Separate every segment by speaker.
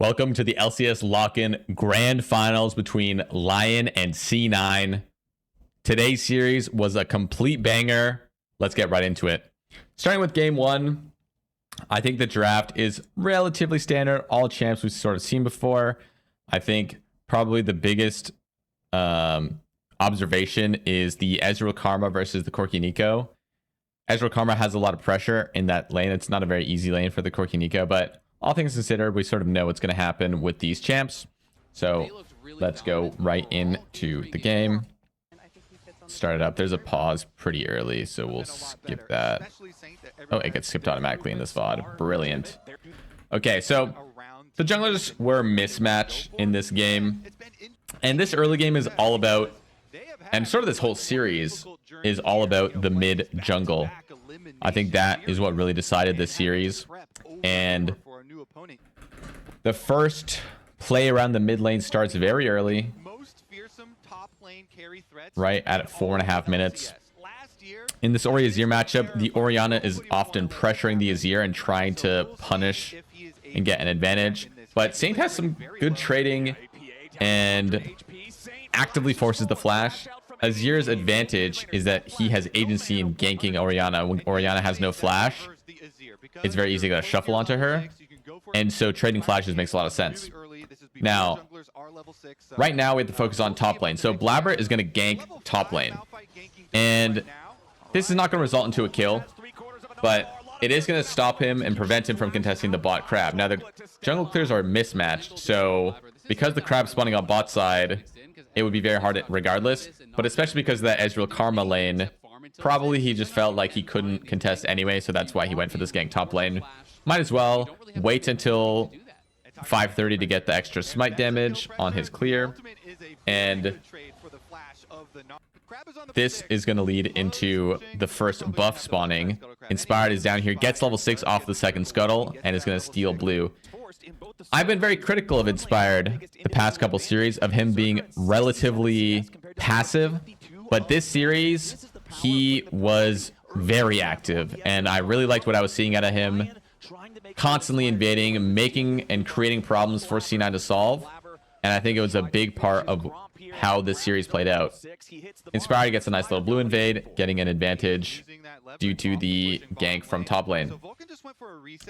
Speaker 1: Welcome to the LCS lock-in grand finals between LYON and C9. Today's series was a complete banger. Let's get right into it. Starting with game one, I think the draft is relatively standard. All champs we've sort of seen before. I think probably the biggest observation is the Ezreal Karma versus the Corki Nico. Ezreal Karma has a lot of pressure in that lane. It's not a very easy lane for the Corki Nico, but all things considered, we sort of know what's going to happen with these champs. So let's go right into the game. Start it up. There's a pause pretty early, so we'll skip that. Oh, it gets skipped automatically in this VOD. Brilliant. Okay, so the junglers were mismatched in this game. And this early game is all about, and sort of this whole series is all about the mid jungle. I think that is what really decided this series. And the first play around the mid lane starts very early, right at 4.5 minutes. In this Ori Azir matchup, the Orianna is often pressuring the Azir and trying to punish and get an advantage. But Saint has some good trading and actively forces the flash. Azir's advantage is that he has agency in ganking Orianna. When Orianna has no flash, it's very easy to shuffle onto her. And so trading flashes makes a lot of sense. Now, right now we have to focus on top lane. So Blabber is going to gank top lane. And this is not going to result into a kill, but it is going to stop him and prevent him from contesting the bot crab. Now, the jungle clears are mismatched. So because the crab's spawning on bot side, it would be very hard regardless. But especially because of that Ezreal Karma lane, probably he just felt like he couldn't contest anyway. So that's why he went for this gank top lane. Might as well wait until 5:30 to get the extra smite damage on his clear. And this is going to lead into the first buff spawning. Inspired is down here, gets level 6 off the second scuttle, and is going to steal blue. I've been very critical of Inspired the past couple series, of him being relatively passive. But this series, he was very active, and I really liked what I was seeing out of him. Constantly invading, making and creating problems for C9 to solve. And I think it was a big part of how this series played out. Inspired gets a nice little blue invade, getting an advantage due to the gank from top lane.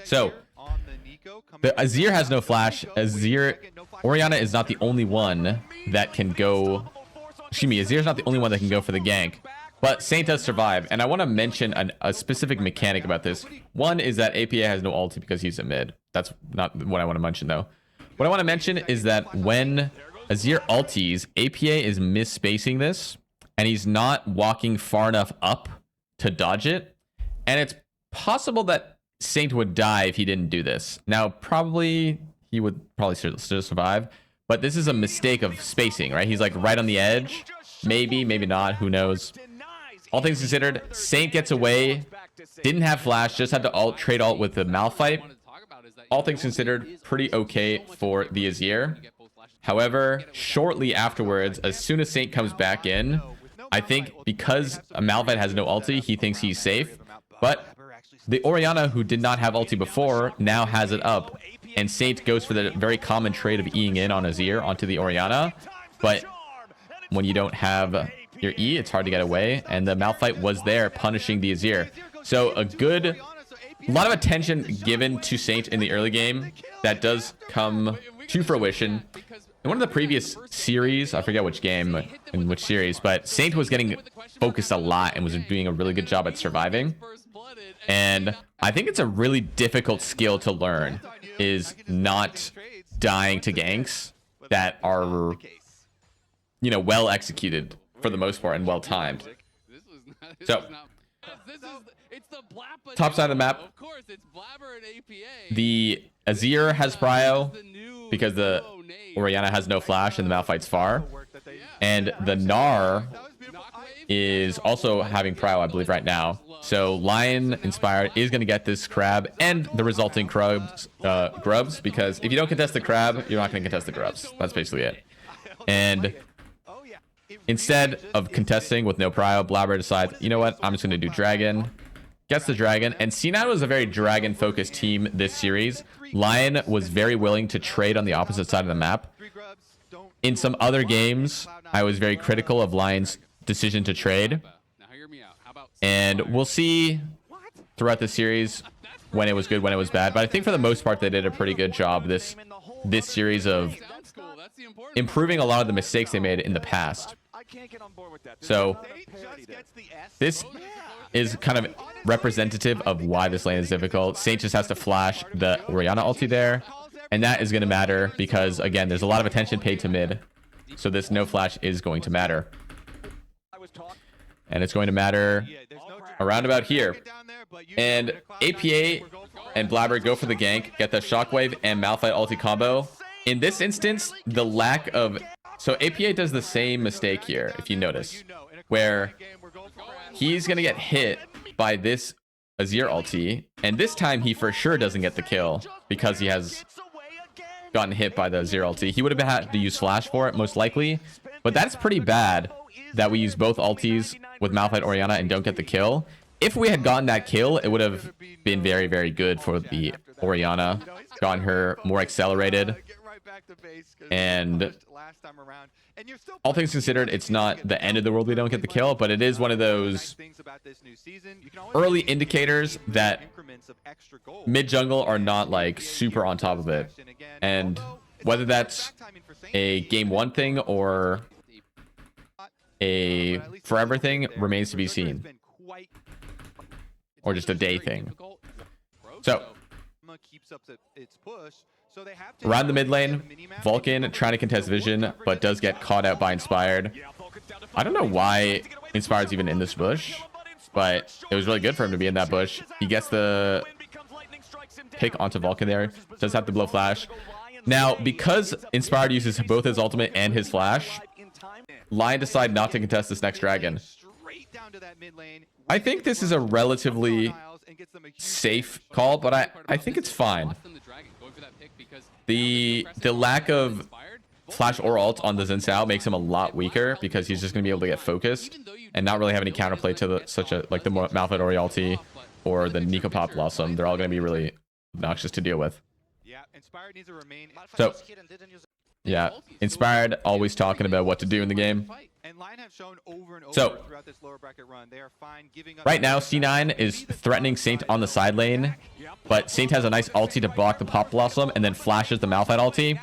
Speaker 1: So, the Azir has no flash. Orianna is not the only one that can go... Excuse me, Azir is not the only one that can go for the gank. But Saint does survive, and I want to mention a specific mechanic about this. One is that APA has no ulti because he's a mid. That's not what I want to mention, though. What I want to mention is that when Azir ultis, APA is misspacing this, and he's not walking far enough up to dodge it. And it's possible that Saint would die if he didn't do this. Now, probably he would still survive, but this is a mistake of spacing, right? He's like right on the edge. Maybe, maybe not. Who knows? All things considered, Saint gets away, didn't have flash, just had to trade ult with the Malphite. All things considered, pretty okay for the Azir. However, shortly afterwards, as soon as Saint comes back in, I think because a Malphite has no ulti, he thinks he's safe. But the Orianna, who did not have ulti before, now has it up. And Saint goes for the very common trade of Eing in on Azir onto the Orianna. But when you don't have your E, it's hard to get away, and the Malphite was there punishing the Azir. So a lot of attention given to Saint in the early game that does come to fruition. In one of the previous series, I forget which game in which series, but Saint was getting focused a lot and was doing a really good job at surviving. And I think it's a really difficult skill to learn, is not dying to ganks that are, you know, well executed for the most part and well timed. So, top side of the map, the Azir has prio because the Orianna has no flash and the Malphite's far, and the Gnar is also having prio, I believe, right now. So LYON Inspired is going to get this crab and the resulting grubs, because if you don't contest the crab, you're not going to contest the grubs. That's basically it. And instead of contesting with no prio, Blabber decides, you know what, I'm just going to do dragon. Gets the dragon. And C9 was a very dragon-focused team this series. LYON was very willing to trade on the opposite side of the map. In some other games, I was very critical of LYON's decision to trade. And we'll see throughout the series when it was good, when it was bad. But I think for the most part, they did a pretty good job this series of improving a lot of the mistakes they made in the past. So this is kind of representative of why this lane is difficult. Saint just has to flash the Orianna ulti there, and that is going to matter because, again, there's a lot of attention paid to mid. So this no flash is going to matter. And it's going to matter around about here. And APA and Blabber go for the gank, get the Shockwave and Malphite ulti combo. In this instance, the lack of... So APA does the same mistake here, if you notice, where he's going to get hit by this Azir ulti, and this time he for sure doesn't get the kill because he has gotten hit by the Azir ulti. He would have had to use flash for it, most likely, but that's pretty bad that we use both ultis with Malphite Orianna and don't get the kill. If we had gotten that kill, it would have been very, very good for the Orianna, gotten her more accelerated. And all things considered, it's not the end of the world we don't get the kill, but it is one of those early indicators that mid jungle are not like super on top of it. And whether that's a game one thing or a forever thing remains to be seen, or just a day thing. So around the mid lane, Vulcan trying to contest vision, but does get caught out by Inspired. I don't know why Inspired's even in this bush, but it was really good for him to be in that bush. He gets the pick onto Vulcan there. Does have to blow flash. Now, because Inspired uses both his ultimate and his flash, LYON decide not to contest this next dragon. I think this is a relatively safe call, but I think it's fine. The lack of flash or ult on the Xin Zhao makes him a lot weaker because he's just going to be able to get focused and not really have any counterplay to the Malphite Ori ulti or the Nico Pop Blossom. They're all going to be really obnoxious to deal with. So yeah, Inspired always talking about what to do in the game. So right now C9 is threatening Saint on the side lane, but Saint has a nice ulti to block the Pop Blossom and then flashes the Malphite ulti.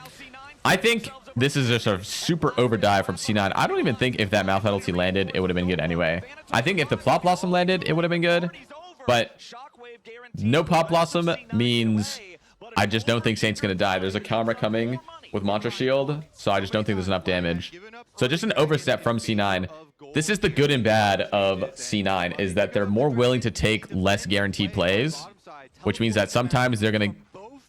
Speaker 1: I think this is just a super overdive from C9. I don't even think if that Malphite ulti landed, it would have been good anyway. I think if the Pop Blossom landed, it would have been good, but no Pop Blossom means I just don't think Saint's going to die. There's a camera coming with Mantra Shield, so I just don't think there's enough damage. So just an overstep from C9. This is the good and bad of C9, is that they're more willing to take less guaranteed plays, which means that sometimes they're going to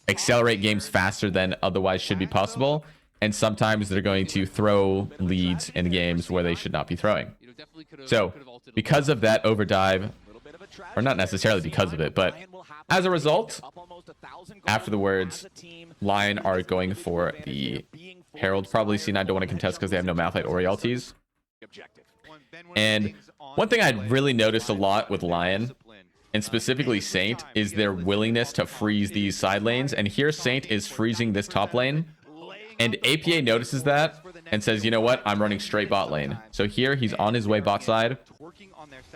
Speaker 1: accelerate games faster than otherwise should be possible, and sometimes they're going to throw leads in games where they should not be throwing. So because of that overdive, or not necessarily because of it, but as a result, after the words, LYON are going for the Herald. Probably C9 don't want to contest because they have no Malphite Ori ultis. And one thing I really noticed a lot with LYON, and specifically Saint, is their willingness to freeze these side lanes. And here Saint is freezing this top lane. And APA notices that and says, you know what, I'm running straight bot lane. So here he's on his way bot side.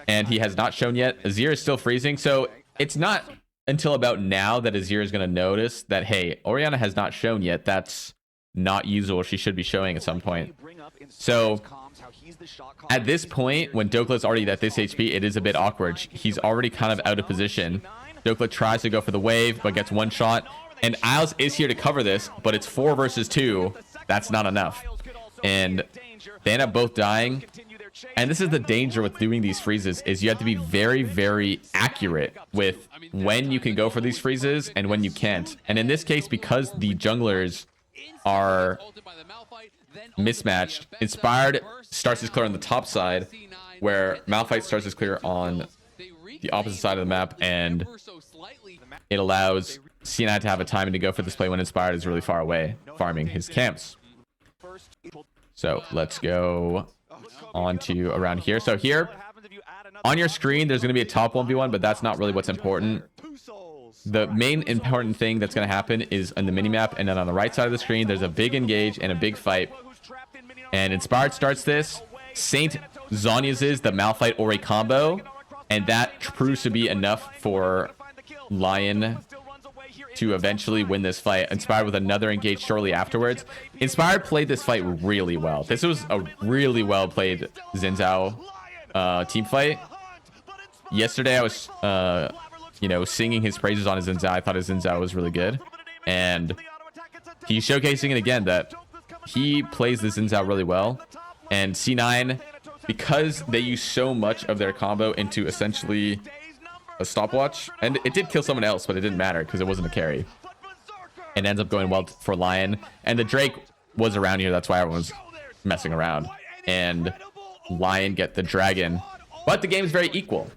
Speaker 1: And he has not shown yet. Azir is still freezing. So it's not until about now that Azir is going to notice that, hey, Orianna has not shown yet. That's not usual. She should be showing at some point. So at this point, when Dokka's already at this HP, it is a bit awkward. He's already kind of out of position. Dokka tries to go for the wave, but gets one shot. And Isles is here to cover this, but it's 4 versus 2. That's not enough. And they end up both dying. And this is the danger with doing these freezes, is you have to be very, very accurate with when you can go for these freezes and when you can't. And in this case, because the junglers are mismatched, Inspired starts his clear on the top side, where Malphite starts his clear on the opposite side of the map, and it allows C9 to have a timing to go for this play when Inspired is really far away, farming his camps. So let's go on to around here. So here on your screen, there's going to be a top 1v1, but that's not really what's important. the main important thing that's going to happen is on the minimap, and then on the right side of the screen, there's a big engage and a big fight. And Inspired starts this. Saint Zhonya's the Malphite Ori combo, and that proves to be enough for LYON to eventually win this fight. Inspired with another engage shortly afterwards. Inspired played this fight really well. This was a really well played Xin Zhao team fight. Yesterday I was singing his praises on his Xin Zhao. I thought his Xin Zhao was really good, and he's showcasing it again that he plays the Xin Zhao really well. And C9, because they use so much of their combo into essentially a stopwatch, and it did kill someone else, but it didn't matter because it wasn't a carry. It ends up going well for LYON, and the Drake was around here. That's why everyone was messing around, and LYON get the dragon. But the game is very equal.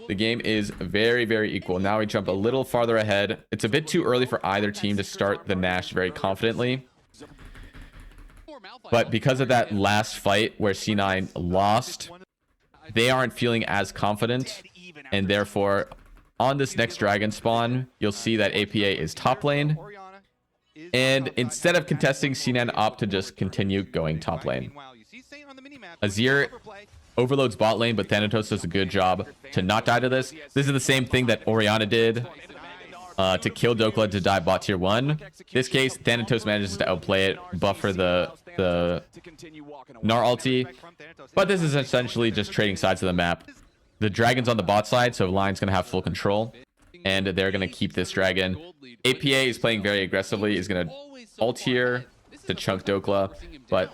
Speaker 1: The game is very, very equal. Now we jump a little farther ahead. It's a bit too early for either team to start the Nash very confidently. But because of that last fight where C9 lost, they aren't feeling as confident. And therefore, on this next dragon spawn, you'll see that APA is top lane. And instead of contesting, C9 opt to just continue going top lane. Azir overloads bot lane, but Thanatos does a good job to not die to this. This is the same thing that Orianna did to kill Dokla to die bot tier 1. This case, Thanatos manages to outplay it, buffer the Gnar ulti. But this is essentially just trading sides of the map. The dragon's on the bot side, so LYON's going to have full control. And they're going to keep this dragon. APA is playing very aggressively, is going to ult here to chunk Dokla. But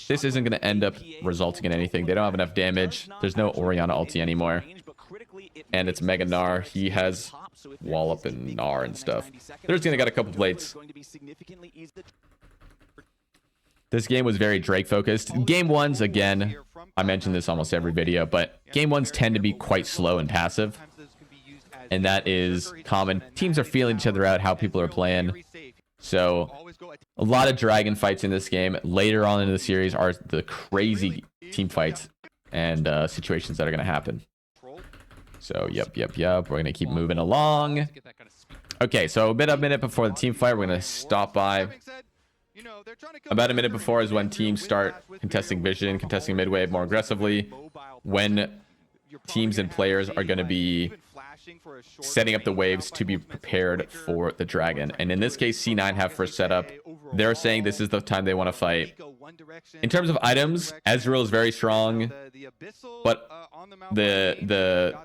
Speaker 1: this isn't going to end up resulting in anything. They don't have enough damage. There's no Orianna ulti anymore. And it's Mega Gnar. He has Wallop and Gnar and stuff. They're just going to got a couple plates. This game was very Drake focused. Game ones, again, I mentioned this almost every video, but game ones tend to be quite slow and passive. And that is common. Teams are feeling each other out, how people are playing. So a lot of dragon fights in this game. Later on in the series are the crazy team fights and situations that are going to happen. So yep. We're going to keep moving along. Okay, so a minute before the team fight, we're going to stop by. About a minute before is when teams start contesting vision, contesting mid-wave more aggressively. When teams and players are going to be setting up the waves to be prepared for the dragon. And in this case, C9 have first setup. They're saying this is the time they want to fight. In terms of items, Ezreal is very strong, but the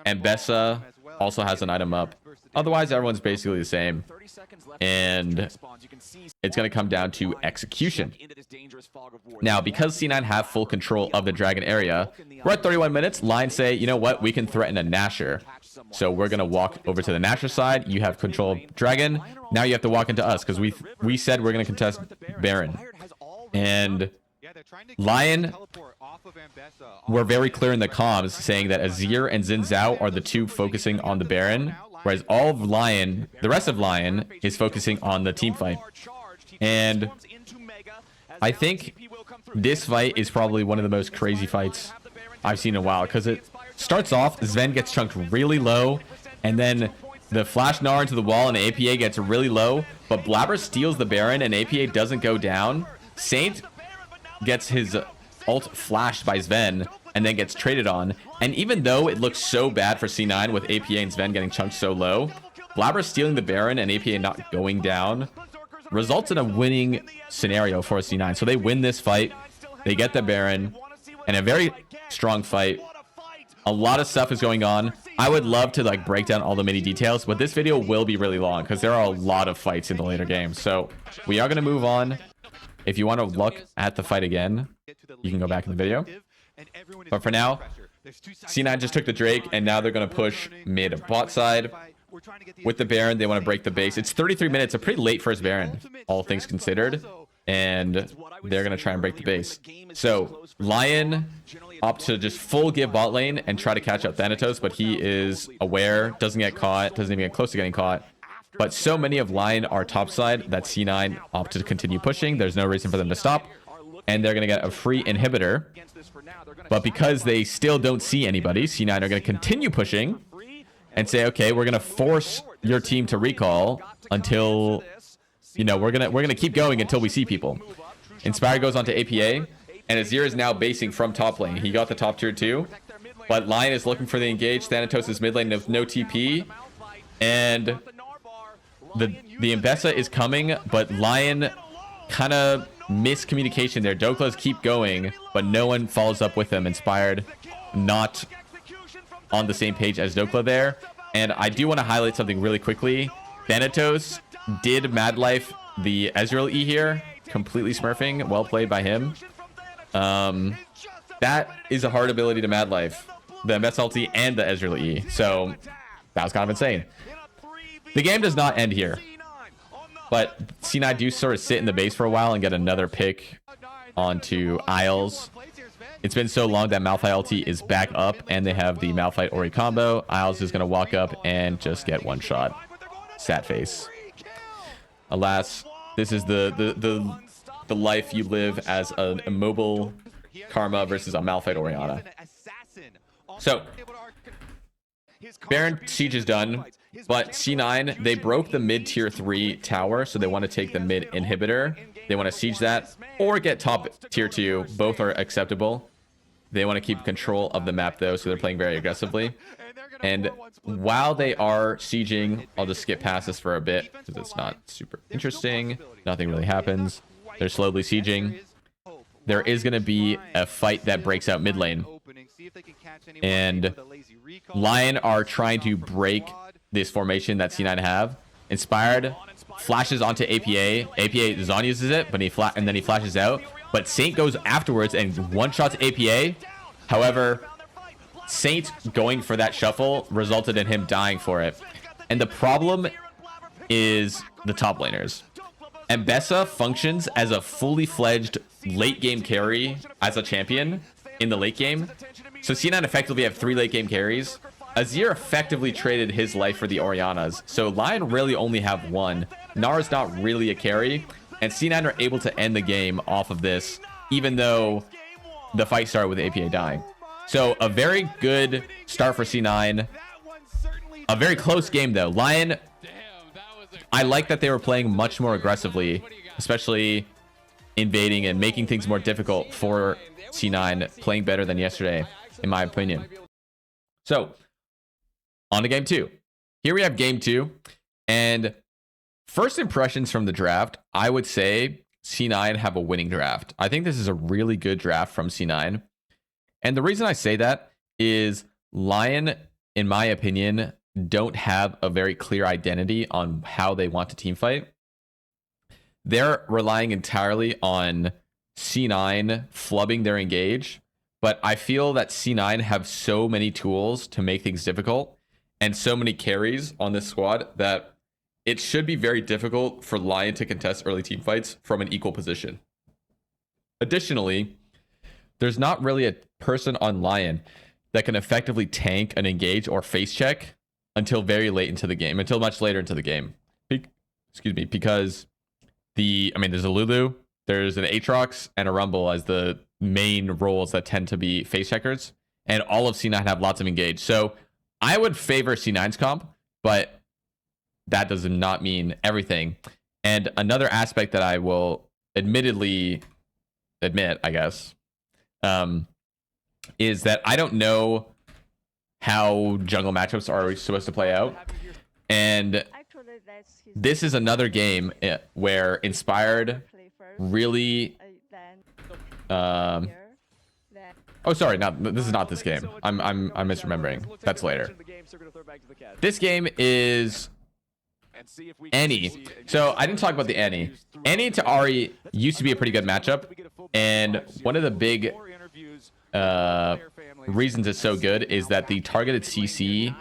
Speaker 1: Ambessa also has an item up. Otherwise, everyone's basically the same. And it's going to come down to execution. Now, because C9 have full control of the dragon area, we're at 31 minutes. LYON say, you know what? We can threaten a Nasher. So we're going to walk over to the Nasher side. You have control of dragon. Now you have to walk into us because we said we're going to contest Baron. And LYON were very clear in the comms saying that Azir and Xin Zhao are the two focusing on the Baron, whereas all of LYON, the rest of LYON, is focusing on the team fight. And I think this fight is probably one of the most crazy fights I've seen in a while, because it starts off, Sven gets chunked really low, and then the flash Gnar into the wall and APA gets really low, but Blabber steals the Baron and APA doesn't go down. Saint gets his ult flashed by Sven and then gets traded on. And even though it looks so bad for C9 with APA and Sven getting chunked so low, Blabber stealing the Baron and APA not going down results in a winning scenario for C9. So they win this fight. They get the Baron and a very strong fight. A lot of stuff is going on. I would love to break down all the mini details, but this video will be really long because there are a lot of fights in the later games. So we are going to move on. If you want to look at the fight again, you can go back in the video. But for now, C9 just took the Drake, and now they're going to push mid bot side. With the Baron, they want to break the base. It's 33 minutes, a pretty late first Baron, all things considered. And they're going to try and break the base. So LYON opt to just full give bot lane and try to catch up Thanatos, but he is aware, doesn't get caught, doesn't even get close to getting caught. But so many of LYON are topside that C9 opt to continue pushing. There's no reason for them to stop. And they're going to get a free inhibitor. But because they still don't see anybody, C9 are going to continue pushing. and say, okay, we're gonna force your team to recall until, you know, we're gonna keep going until we see people. Inspired goes on to APA, and Azir is now basing from top lane. He got the top tier 2, but LYON is looking for the engage. Thanatos is mid lane with no TP, and the Mbessa is coming, but LYON kind of miscommunication there. Doklas keep going, but no one follows up with them. Inspired not on the same page as Dokla there. And I do want to highlight something really quickly. Thanatos did Mad Life the Ezreal E here, completely smurfing. Well played by him. That is a hard ability to Mad Life, the MSLT and the Ezreal E. So that was kind of insane. The game does not end here, but C9 do sort of sit in the base for a while and get another pick onto Isles. It's been so long that Malphite ulti is back up, and they have the Malphite Ori combo. Isles is going to walk up and just get one shot. Sad face. Alas, this is the life you live as an immobile Karma versus a Malphite Orianna. So Baron siege is done, but C9, they broke the mid tier 3 tower, so they want to take the mid inhibitor. They want to siege that or get top tier 2. Both are acceptable. They want to keep control of the map though, so they're playing very aggressively. And while they are sieging, I'll just skip past this for a bit because it's not super interesting. Nothing really happens. They're slowly sieging. There is going to be a fight that breaks out mid lane, and LYON are trying to break this formation that C9 have. Inspired flashes onto APA. APA Zon uses it, but and then he flashes out. But Saint goes afterwards and one-shots APA. However, Saint going for that shuffle resulted in him dying for it. And the problem is the top laners. Mbessa functions as a fully fledged late game carry as a champion in the late game. So C9 effectively have 3 late game carries. Azir effectively traded his life for the Oriannas. So LYON really only have 1. Nara's not really a carry. And C9 are able to end the game off of this, even though the fight started with APA dying. So a very good start for C9. A very close game though. LYON, I like that they were playing much more aggressively, especially invading and making things more difficult for C9, playing better than yesterday, in my opinion. So, on to game 2. Here we have game 2, and first impressions from the draft, I would say C9 have a winning draft. I think this is a really good draft from C9. And the reason I say that is LYON, in my opinion, don't have a very clear identity on how they want to team fight. They're relying entirely on C9 flubbing their engage, but I feel that C9 have so many tools to make things difficult and so many carries on this squad that it should be very difficult for LYON to contest early team fights from an equal position. Additionally, there's not really a person on LYON that can effectively tank an engage or face check until very late into the game, until much later into the game. Excuse me, because there's a Lulu, there's an Aatrox, and a Rumble as the main roles that tend to be face checkers, and all of C9 have lots of engage. So I would favor C9's comp, but that does not mean everything. And another aspect that I will admittedly admit, I guess, is that I don't know how jungle matchups are supposed to play out. And this is another game where Inspired really... oh, sorry, this is not this game. I'm misremembering. That's later. This game is Annie. So I didn't talk about the Annie. Annie to Ahri used to be a pretty good matchup, and one of the big reasons it's so good is that the targeted CC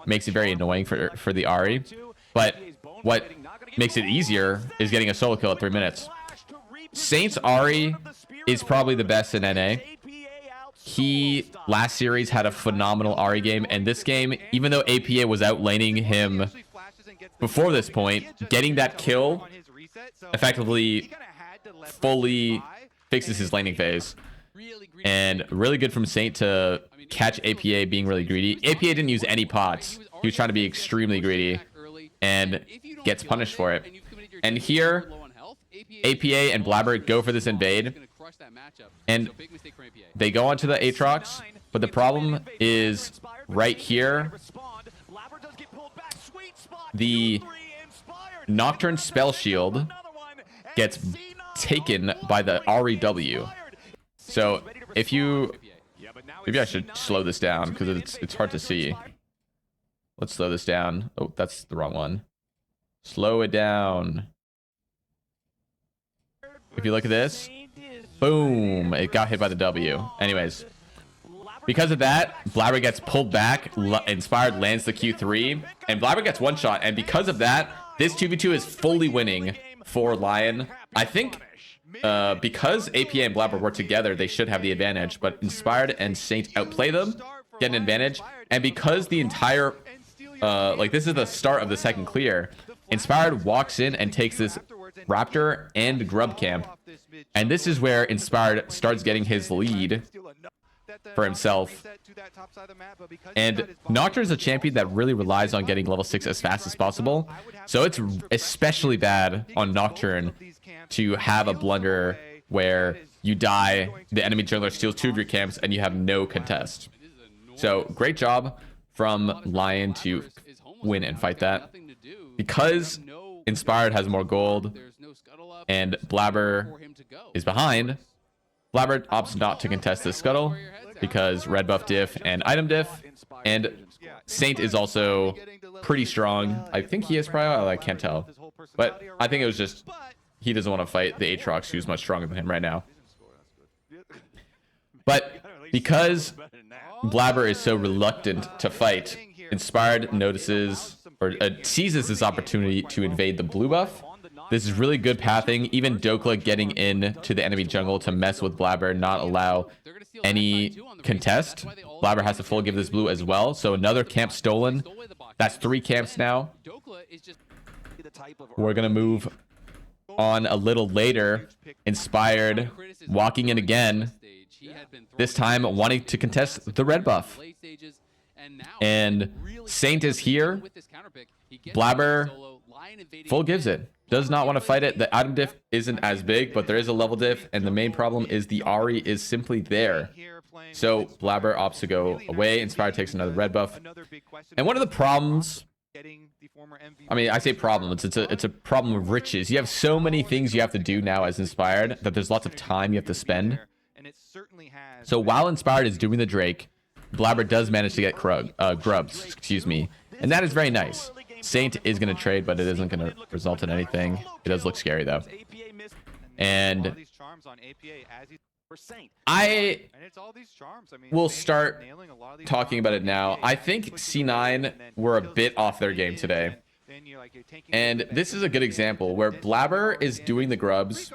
Speaker 1: makes it very annoying for the Ahri. But what makes it easier is getting a solo kill at 3 minutes. Saint's Ahri is probably the best in NA. He last series had a phenomenal Ahri game, and this game, even though APA was out laning him before this point, getting that kill effectively fully fixes his laning phase. And really good from Saint to catch APA being really greedy. APA didn't use any pots. He was trying to be extremely greedy and gets punished for it. And here, APA and Blabber go for this invade. And they go onto the Aatrox. But the problem is right here, the Nocturne Spell Shield gets taken by the REW. So if you... Maybe I should slow this down because it's hard to see. Let's slow this down. Oh, that's the wrong one. Slow it down. If you look at this, boom, it got hit by the W. Anyways, because of that, Blabber gets pulled back. Inspired lands the Q3, and Blabber gets one shot. And because of that, this 2v2 is fully winning for LYON. I think because APA and Blabber work together, they should have the advantage. But Inspired and Saint outplay them, get an advantage. And because the entire, this is the start of the second clear, Inspired walks in and takes this Raptor and Grub camp. And this is where Inspired starts getting his lead for himself. And Nocturne is a champion that really relies on getting level 6 as fast as possible. So it's especially bad on Nocturne to have a blunder where you die, the enemy jungler steals 2 of your camps, and you have no contest. So great job from LYON to win and fight that. Because Inspired has more gold and Blabber is behind, Blabber opts not to contest this scuttle because red buff diff and item diff. And Saint is also pretty strong. I think he is probably, I can't tell. But I think it was just, he doesn't want to fight the Aatrox, who's much stronger than him right now. But because Blabber is so reluctant to fight, Inspired notices or seizes this opportunity to invade the blue buff. This is really good pathing. Even Dokla getting in to the enemy jungle to mess with Blabber, not allow any contest. Blabber has to full give this blue as well. So another camp stolen. That's 3 camps now. We're going to move on a little later. Inspired walking in again. This time wanting to contest the red buff. And Saint is here. Blabber full gives it. Does not want to fight it. The item diff isn't as big, but there is a level diff. And the main problem is the Ahri is simply there. So Blabber opts to go away. Inspired takes another red buff. And one of the problems, I mean, I say problem, it's a problem of riches. You have so many things you have to do now as Inspired that there's lots of time you have to spend. So while Inspired is doing the Drake, Blabber does manage to get grubs, excuse me. And that is very nice. Saint is going to trade, but it isn't going to result in anything. It does look scary, though. And I will start talking about it now. I think C9 were a bit off their game today. And this is a good example where Blabber is doing the grubs,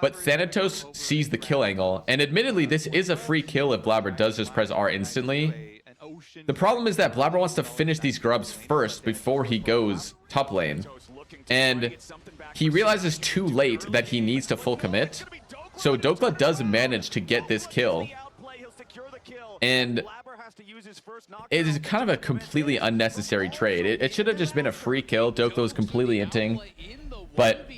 Speaker 1: but Thanatos sees the kill angle. And admittedly, this is a free kill if Blabber does just press R instantly. The problem is that Blabber wants to finish these grubs first before he goes top lane. And he realizes too late that he needs to full commit. So Dokla does manage to get this kill. And it is kind of a completely unnecessary trade. It should have just been a free kill. Dokla was completely inting. But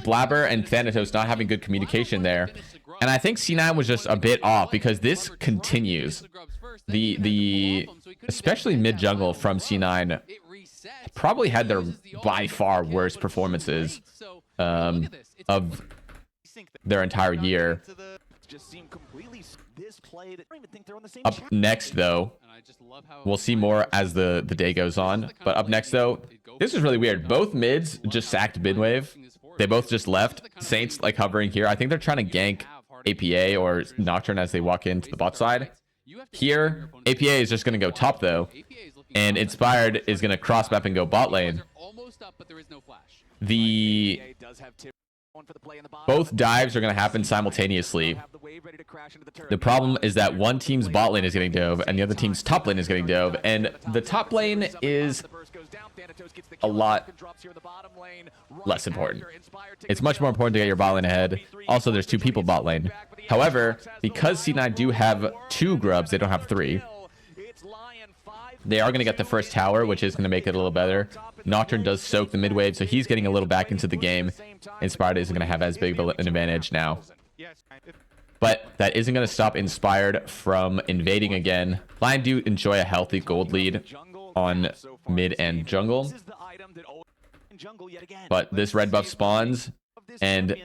Speaker 1: Blabber and Thanatos not having good communication there. And I think C9 was just a bit off because this continues. The especially mid jungle from C9 probably had their by far worst performances of their entire year. Up next, though, we'll see more as the day goes on. But up next, though, this is really weird. Both mids just sacked mid wave. They both just left. Saints like hovering here. I think they're trying to gank APA or Nocturne as they walk into the bot side. Here, APA is just going to go top, though. And Inspired is going to cross map and go bot lane. Both dives are going to happen simultaneously. The problem is that one team's bot lane is getting dove and the other team's top lane is getting dove, and the top lane is a lot less important. It's much more important to get your bot lane ahead. Also, there's 2 people bot lane. However, because C9 do have 2 grubs, they don't have 3. They are going to get the first tower, which is going to make it a little better. Nocturne does soak the mid wave, so he's getting a little back into the game. Inspired isn't going to have as big of an advantage now. But that isn't going to stop Inspired from invading again. LYON do enjoy a healthy gold lead on mid and jungle. But this red buff spawns, and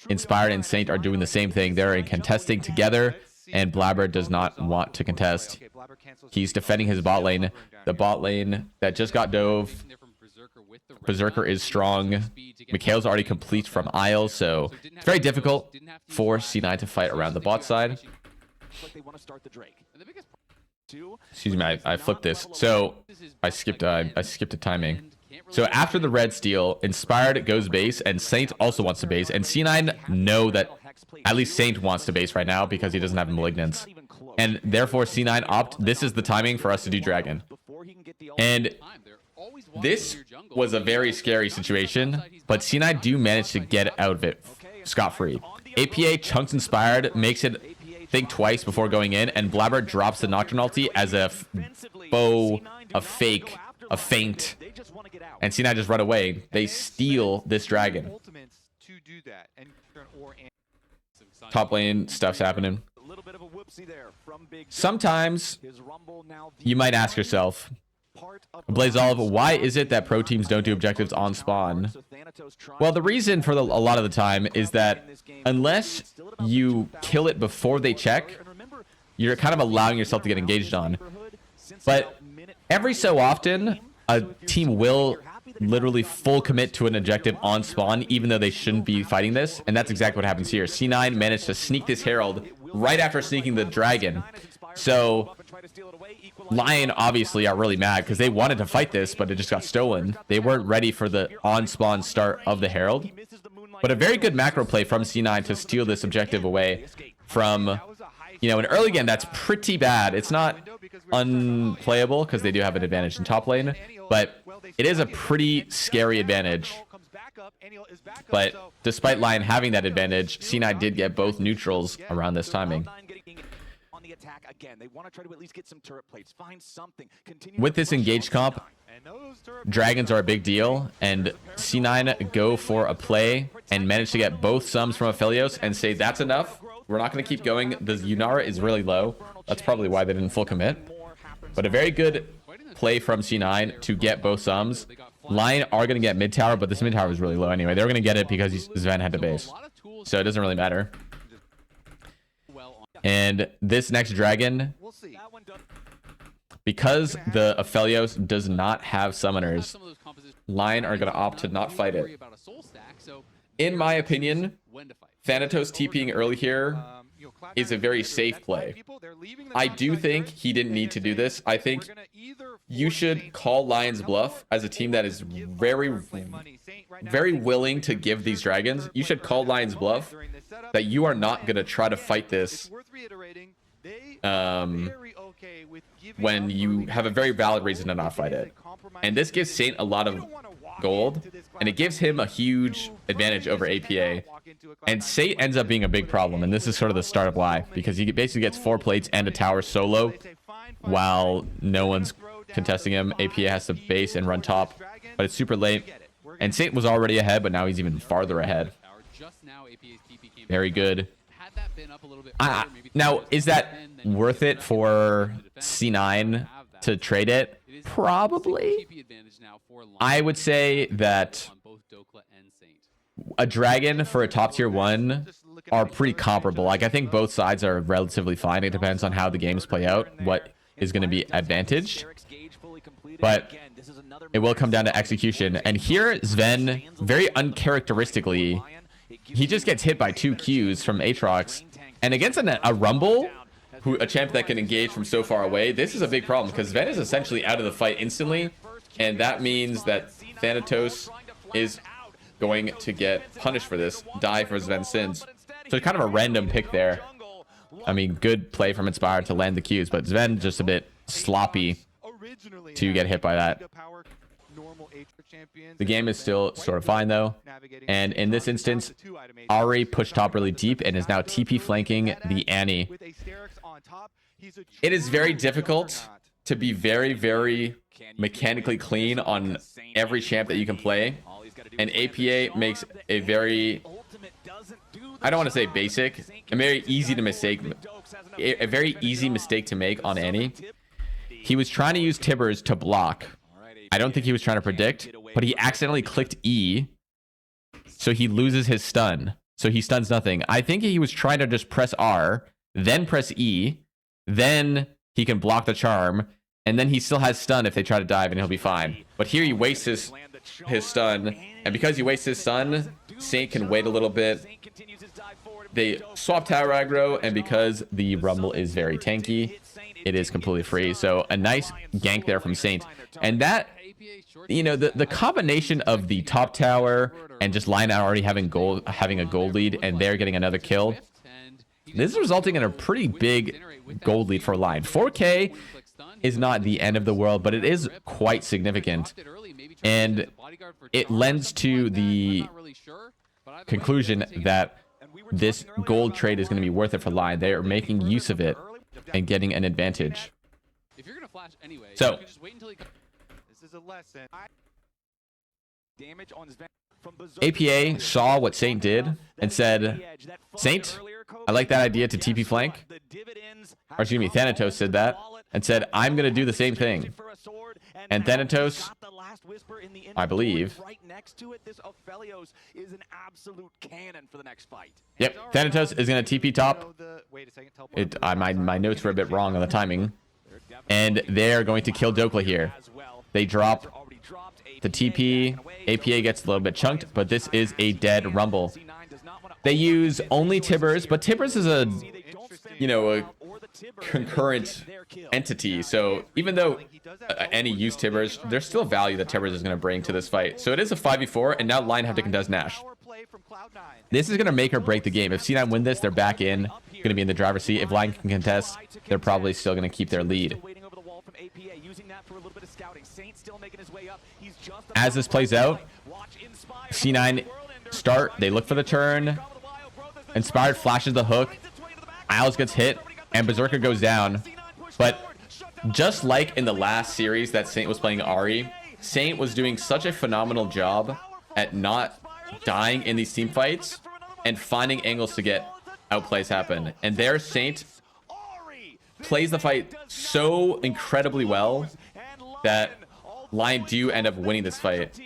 Speaker 1: Inspired and Saint are doing the same thing. They're contesting together, and Blabber does not want to contest. He's defending his bot lane. The bot lane that just got dove. Berserker is strong. Mikhail's already complete from Isle, so it's very difficult for C9 to fight around the bot side. Excuse me, I flipped this. So I skipped a timing. So after the red steal, Inspired goes base, and Saint also wants to base, and C9 know that at least Saint wants to base right now because he doesn't have Malignance. And therefore C9 opt, this is the timing for us to do Dragon. And this was a very scary situation, but C9 do manage to get out of it scot-free. APA chunks Inspired, makes it think twice before going in, and Blabber drops the Nocturne ulti as a bow, a fake, a feint, and C9 just run away. They steal this dragon. Top lane stuff's happening. Sometimes you might ask yourself, Ablazeolive, why is it that pro teams don't do objectives on spawn? Well, the reason for a lot of the time is that unless you kill it before they check, you're kind of allowing yourself to get engaged on. But every so often, a team will literally full commit to an objective on spawn, even though they shouldn't be fighting this. And that's exactly what happens here. C9 managed to sneak this Herald right after sneaking the Dragon. So LYON obviously are really mad because they wanted to fight this, but it just got stolen. They weren't ready for the on-spawn start of the Herald. But a very good macro play from C9 to steal this objective away from, you know, an early game that's pretty bad. It's not unplayable because they do have an advantage in top lane, but it is a pretty scary advantage. But despite LYON having that advantage, C9 did get both neutrals around this timing. With this engaged comp, dragons are a big deal, and C9 go for a play and manage to get both sums from Aphelios and say that's enough. We're not going to keep going. The Yunara is really low. That's probably why they didn't full commit. But a very good play from C9 to get both sums. LYON are going to get mid tower, but this mid tower was really low anyway. They were going to get it because Sven had to base. So it doesn't really matter. And this next dragon, because the Aphelios does not have summoners, LYON are going to opt to not fight it. In my opinion, Thanatos TPing early here is a very safe play. I do think he didn't need to do this. I think you should call LYON's bluff as a team that is very willing to give these dragons. You should call LYON's bluff that you are not going to try to fight this when you have a very valid reason to not fight it. And this gives Saint a lot of gold, and it gives him a huge advantage over APA. And Saint ends up being a big problem, and this is sort of the start of why, because he basically gets 4 plates and a tower solo while no one's contesting him. APA has to base and run top, but it's super late, and Saint was already ahead, but now he's even farther ahead. Very good. Now, is that worth it for C9 to trade it? Probably. I would say that a dragon for a top tier 1 are pretty comparable. Like, I think both sides are relatively fine. It depends on how the games play out, what is going to be advantaged. But it will come down to execution. And here, Sven, very uncharacteristically, he just gets hit by 2 Qs from Aatrox. And against a Rumble, a champ that can engage from so far away, this is a big problem because Sven is essentially out of the fight instantly. And that means that Thanatos is going to get punished for this. Die for Sven's sins. So kind of a random pick there. I mean, good play from Inspired to land the Qs, but Sven just a bit sloppy to get hit by that. The game is still sort of fine though. And in this instance, Ari pushed top really deep and is now TP flanking the Annie. It is very difficult to be very, very mechanically clean on every champ that you can play. And APA makes a very, I don't want to say basic, a very easy to mistake, a very easy mistake to make on Annie. He was trying to use Tibbers to block. I don't think he was trying to predict, but he accidentally clicked E, so he loses his stun. So he stuns nothing. I think he was trying to just press R, then press E, then he can block the charm, and then he still has stun if they try to dive, and he'll be fine. But here he wastes his stun, and because he wastes his stun, Saint can wait a little bit. They swap tower aggro, and because the Rumble is very tanky, it is completely free. So a nice gank there from Saint. And that, you know, the combination of the top tower and just Lion already having a gold lead, and they're getting another kill, this is resulting in a pretty big gold lead for Lion. 4K is not the end of the world, but it is quite significant. And it lends to the conclusion that this gold trade is going to be worth it for Lion. They are making use of it and getting an advantage. So APA saw what Saint did and said, Saint, I like that idea to TP flank. Or excuse me, Thanatos said that and said, I'm going to do the same thing. And Thanatos, I believe. Yep, Thanatos is going to TP top. My notes were a bit wrong on the timing. And they're going to kill Dokla here. They drop the TP. APA gets a little bit chunked, but this is a dead Rumble. They use only Tibbers, but Tibbers is a, you know, a concurrent entity. So even though any use Tibbers, there's still value that Tibbers is going to bring to this fight. So it is a 5v4, and now Lion have to contest Nash. This is going to make or break the game. If C9 win this, they're back in, going to be in the driver's seat. If Lion can contest, they're probably still going to keep their lead. As this plays out, C9 start, they look for the turn. Inspired flashes the hook. Isles gets hit, and Berserker goes down. But just like in the last series that Saint was playing Ari, Saint was doing such a phenomenal job at not dying in these team fights and finding angles to get outplays happen. And there, Saint plays the fight so incredibly well that Lion do end up winning this fight.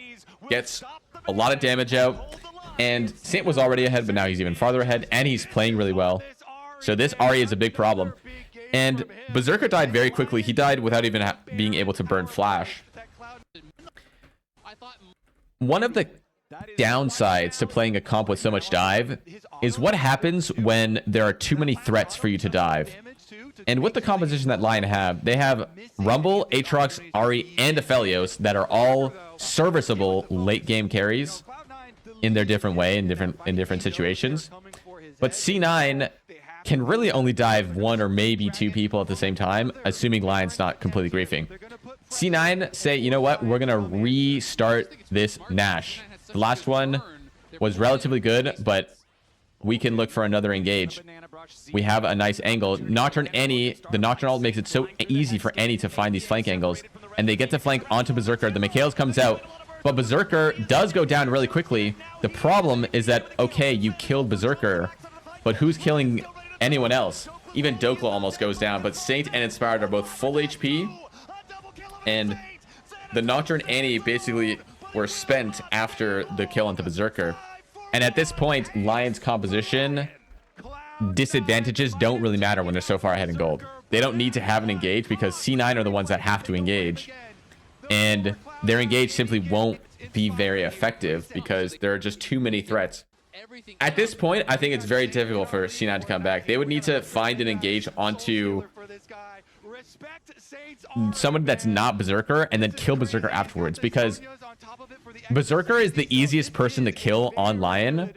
Speaker 1: Gets a lot of damage out, and Saint was already ahead, but now he's even farther ahead, and he's playing really well. So this Ari is a big problem. And Berserker died very quickly. He died without even being able to burn Flash. One of the downsides to playing a comp with so much dive is what happens when there are too many threats for you to dive. And with the composition that Lion have, they have Rumble, Aatrox, Ari, and Aphelios that are all serviceable late game carries in their different way, in different situations. But C9 can really only dive one or maybe two people at the same time, assuming Lion's not completely griefing. C9 say, you know what, we're going to restart this Nash. The last one was relatively good, but we can look for another engage. We have a nice angle. Nocturne Annie, the Nocturne ult makes it so easy for Annie to find these flank angles, and they get to flank onto Berserker. The Mikhails comes out, but Berserker does go down really quickly. The problem is that, okay, you killed Berserker, but who's killing anyone else? Even Dokla almost goes down, but Saint and Inspired are both full HP, and the Nocturne Annie basically were spent after the kill onto Berserker. And at this point, Lion's composition disadvantages don't really matter when they're so far ahead in gold. They don't need to have an engage because C9 are the ones that have to engage. And their engage simply won't be very effective because there are just too many threats. At this point, I think it's very difficult for C9 to come back. They would need to find an engage onto someone that's not Berserker and then kill Berserker afterwards, because Berserker is the easiest person to kill on Lion.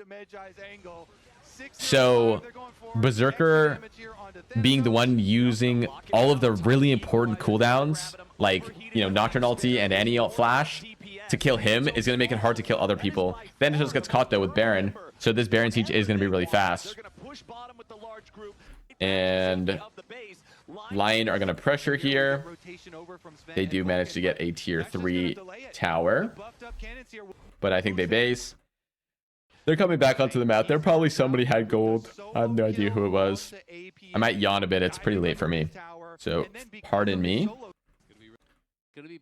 Speaker 1: So Berserker being the one using all of the really important cooldowns, like, you know, Nocturne ulti and any ult flash, to kill him is going to make it hard to kill other people. Thanatos gets caught though with Baron, so this Baron siege is going to be really fast. And Lion are going to pressure here. They do manage to get a tier 3 tower, but I think they base. They're coming back onto the map. There probably somebody had gold. I have no idea who it was. I might yawn a bit. It's pretty late for me, so pardon me.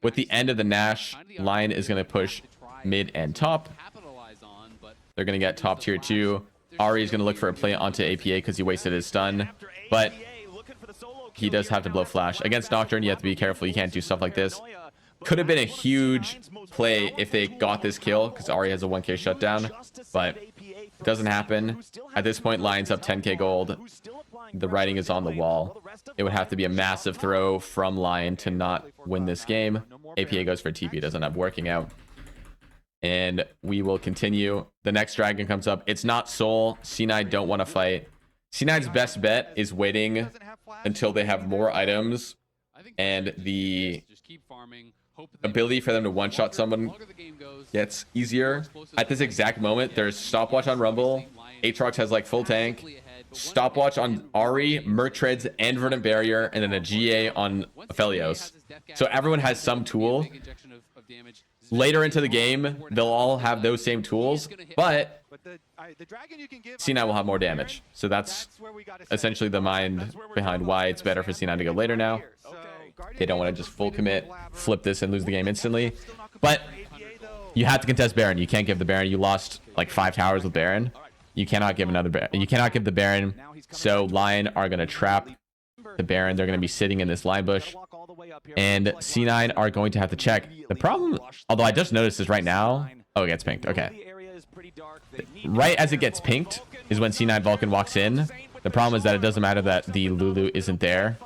Speaker 1: With the end of the Nash, Lion is going to push mid and top. They're going to get top tier 2. Ari is going to look for a play onto APA because he wasted his stun, but he does have to blow flash. Against Nocturne, you have to be careful. You can't do stuff like this. Could have been a huge play if they got this kill because Ari has a 1k shutdown, but it doesn't happen. At this point, Lion's up 10k gold. The writing is on the wall. It would have to be a massive throw from Lion to not win this game. APA goes for TP, doesn't have working out. And we will continue. The next dragon comes up. It's not Soul. C9 don't want to fight. C9's best bet is waiting until they have more items and the ability for them to one-shot someone gets easier. At this exact moment, there's stopwatch on Rumble. Aatrox has like full tank. Stopwatch on Ari, Mertreads, and Verdant Barrier, and then a GA on Aphelios. So everyone has some tool. Later into the game, they'll all have those same tools, but C9 will have more damage. So that's essentially the mind behind why it's better for C9 to go later now. They don't want to just full commit, flip this, and lose the game instantly. But you have to contest Baron. You can't give the Baron. You lost like 5 towers with Baron. You cannot give another Baron. You cannot give the Baron. So Lion are going to trap the Baron. They're going to be sitting in this line bush. And C9 are going to have to check. The problem, although I just noticed this right now. Oh, it gets pinked. Okay. Right as it gets pinked is when C9 Vulcan walks in. The problem is that it doesn't matter that the Lulu isn't there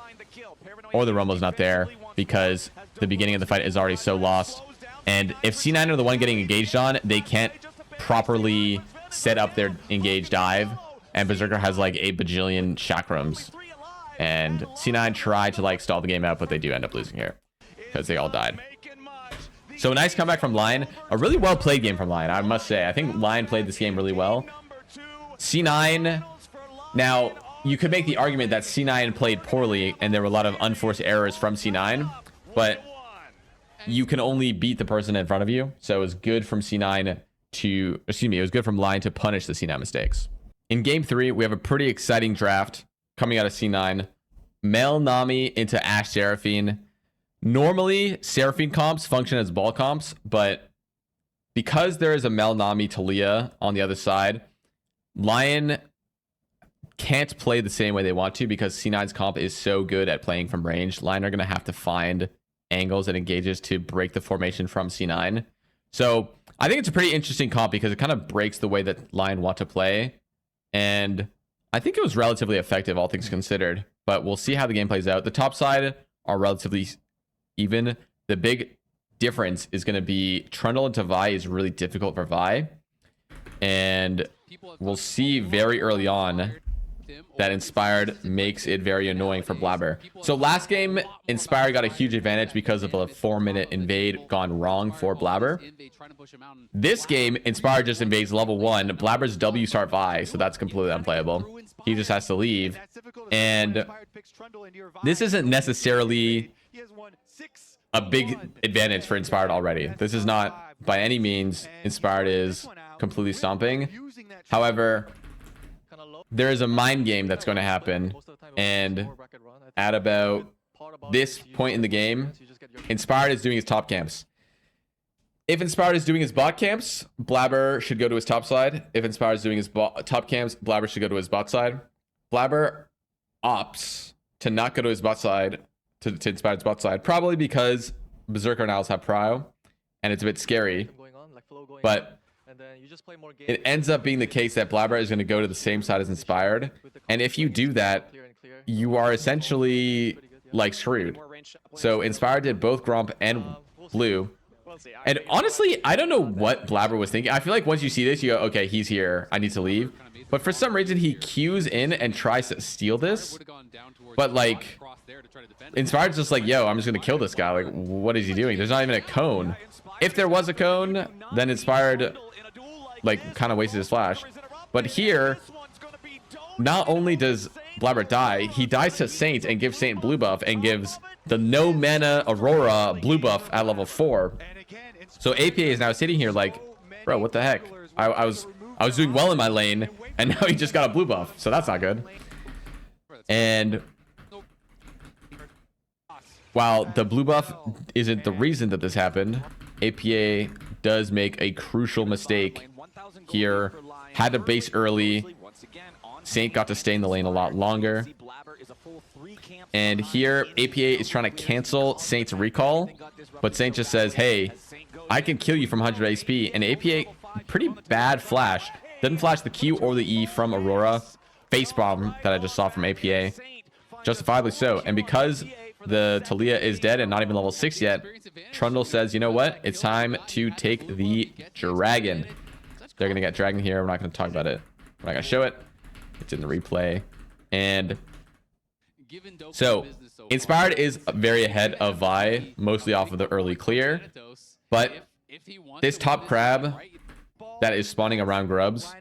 Speaker 1: or the Rumble's not there because the beginning of the fight is already so lost. And if C9 are the one getting engaged on, they can't properly set up their engage dive. And Berserker has like 8 bajillion chakrams. And C9 tried to like stall the game out, but they do end up losing here because they all died. So a nice comeback from Lion. A really well played game from Lion, I must say. I think Lion played this game really well. C9, now you could make the argument that C9 played poorly and there were a lot of unforced errors from C9, but you can only beat the person in front of you. So it was good from C9 to, excuse me, it was good from Lion to punish the C9 mistakes. In game 3, we have a pretty exciting draft coming out of C9. Mel Nami into Ashe Seraphine. Normally, Seraphine comps function as ball comps, but because there is a Mel Nami Talia on the other side, Lion can't play the same way they want to because C9's comp is so good at playing from range. Lion are going to have to find angles and engages to break the formation from C9. So I think it's a pretty interesting comp because it kind of breaks the way that Lion want to play. And I think it was relatively effective, all things considered. But we'll see how the game plays out. The top side are relatively even. The big difference is going to be Trundle into Vi is really difficult for Vi. And we'll see very early on that Inspired makes it very annoying for Blabber. So last game, Inspired got a huge advantage because of a 4-minute invade gone wrong for Blabber. This game, Inspired just invades level 1. Blabber's W start Vi, so that's completely unplayable. He just has to leave. And this isn't necessarily a big advantage for Inspired already. This is not by any means Inspired is completely stomping. However, there is a mind game that's going to happen, and at about this point in the game, Inspired is doing his top camps. If Inspired is doing his bot camps, Blabber should go to his top side. If Inspired is doing his top camps, Blabber should go to his bot side. Blabber opts to not go to his bot side, to Inspired's bot side, probably because Berserker and Owls have prio, and it's a bit scary. But it ends up being the case that Blabber is going to go to the same side as Inspired. And if you do that, you are essentially like screwed. So Inspired did both Gromp and Blue. And honestly, I don't know what Blabber was thinking. I feel like once you see this, you go, okay, he's here. I need to leave. But for some reason, he queues in and tries to steal this. But like, Inspired's just like, yo, I'm just going to kill this guy. Like, what is he doing? There's not even a cone. If there was a cone, then Inspired, like, kind of wasted his flash. But here, not only does Blabber die, he dies to Saint and gives Saint blue buff and gives the no mana Aurora blue buff at level 4. So APA is now sitting here like, bro, what the heck? I was doing well in my lane, and now he just got a blue buff. So that's not good. And while the blue buff isn't the reason that this happened, APA does make a crucial mistake here. Had to base early. Saint got to stay in the lane a lot longer. And here, APA is trying to cancel Saint's recall. But Saint just says, hey, I can kill you from 100 HP. And APA, pretty bad flash. Didn't flash the Q or the E from Aurora. Face bomb that I just saw from APA. Justifiably so. And because the Talia is dead and not even level 6 yet, Trundle says, you know what? It's time to take the dragon. They're going to get dragon here. We're not going to talk about it. We're not going to show it. It's in the replay. And so Inspired is very ahead of Vi, mostly off of the early clear. But this top crab that is spawning around grubs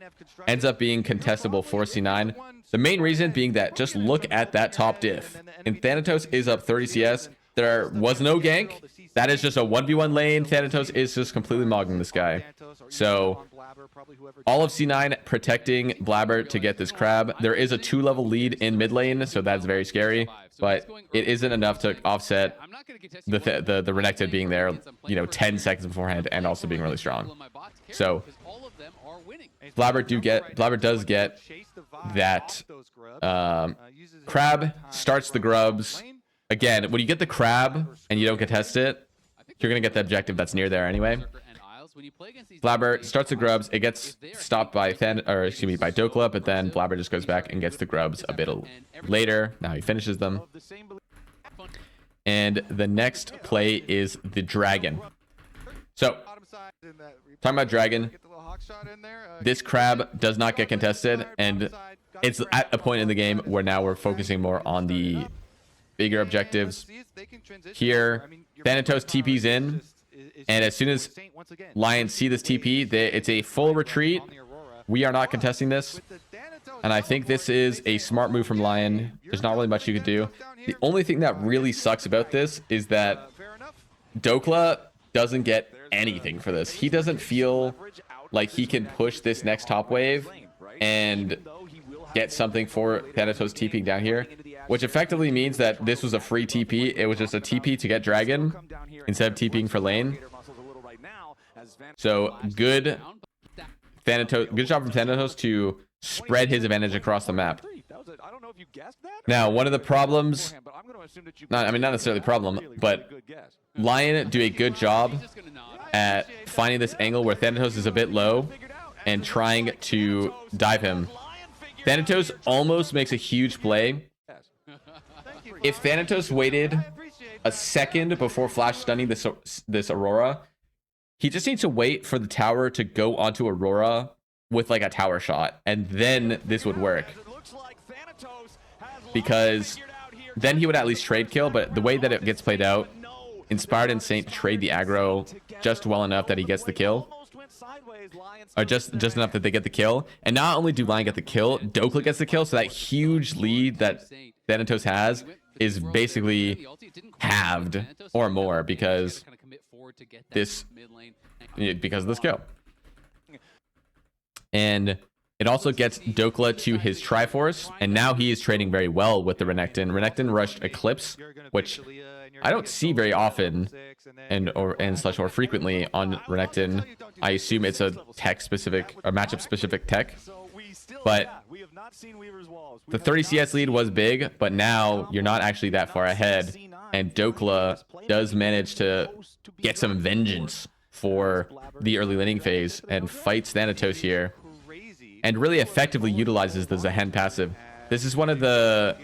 Speaker 1: ends up being contestable for C9. The main reason being that just look at that top diff. And Thanatos is up 30 CS. There was no gank. That is just a 1v1 lane. Thanatos is just completely mogging this guy. So all of C9 protecting Blabber to get this crab. There is a 2-level lead in mid lane, so that's very scary. But it isn't enough to offset the Renekton being there, 10 seconds beforehand and also being really strong. So Blabber does get that crab, starts the grubs. Again, when you get the crab and you don't contest it, you're going to get the objective that's near there anyway. Blabber starts the grubs. It gets stopped by Dokla, but then Blabber just goes back and gets the grubs a bit later. Now he finishes them. And the next play is the dragon. So, talking about dragon, this crab does not get contested, and it's at a point in the game where now we're focusing more on the bigger objectives. Here, Thanatos TP's in, and as soon as Lions see this TP, it's a full retreat. We are not contesting this, and I think this is a smart move from Lion. There's not really much you could do. The only thing that really sucks about this is that Dokla doesn't get anything for this. He doesn't feel like he can push this next top wave and get something for Thanatos TPing down here, which effectively means that this was a free TP. It was just a TP to get dragon instead of TPing for lane. So good job from Thanatos to spread his advantage across the map. Now, one of the problems, not necessarily a problem, but Lion do a good job at finding this angle where Thanatos is a bit low and trying to dive him. Thanatos almost makes a huge play. If Thanatos waited a second before flash stunning this Aurora, he just needs to wait for the tower to go onto Aurora with like a tower shot, and then this would work. Because then he would at least trade kill, but the way that it gets played out, Inspired and Saint trade the aggro just well enough that he gets the kill. Or just enough that they get the kill. And not only do Lion get the kill, Dokla gets the kill, so that huge lead that Thanatos has is basically halved or more because of this kill. And it also gets Dokla to his Triforce, and now he is trading very well with the Renekton. Renekton rushed Eclipse, which I don't see very often or frequently on Renekton. I assume it's a tech specific or matchup specific tech. But the 30 CS lead was big, but now you're not actually that far ahead. And Dokla does manage to get some vengeance for the early laning phase and fights Thanatos here. And really effectively utilizes the Zahen passive. This is one of the...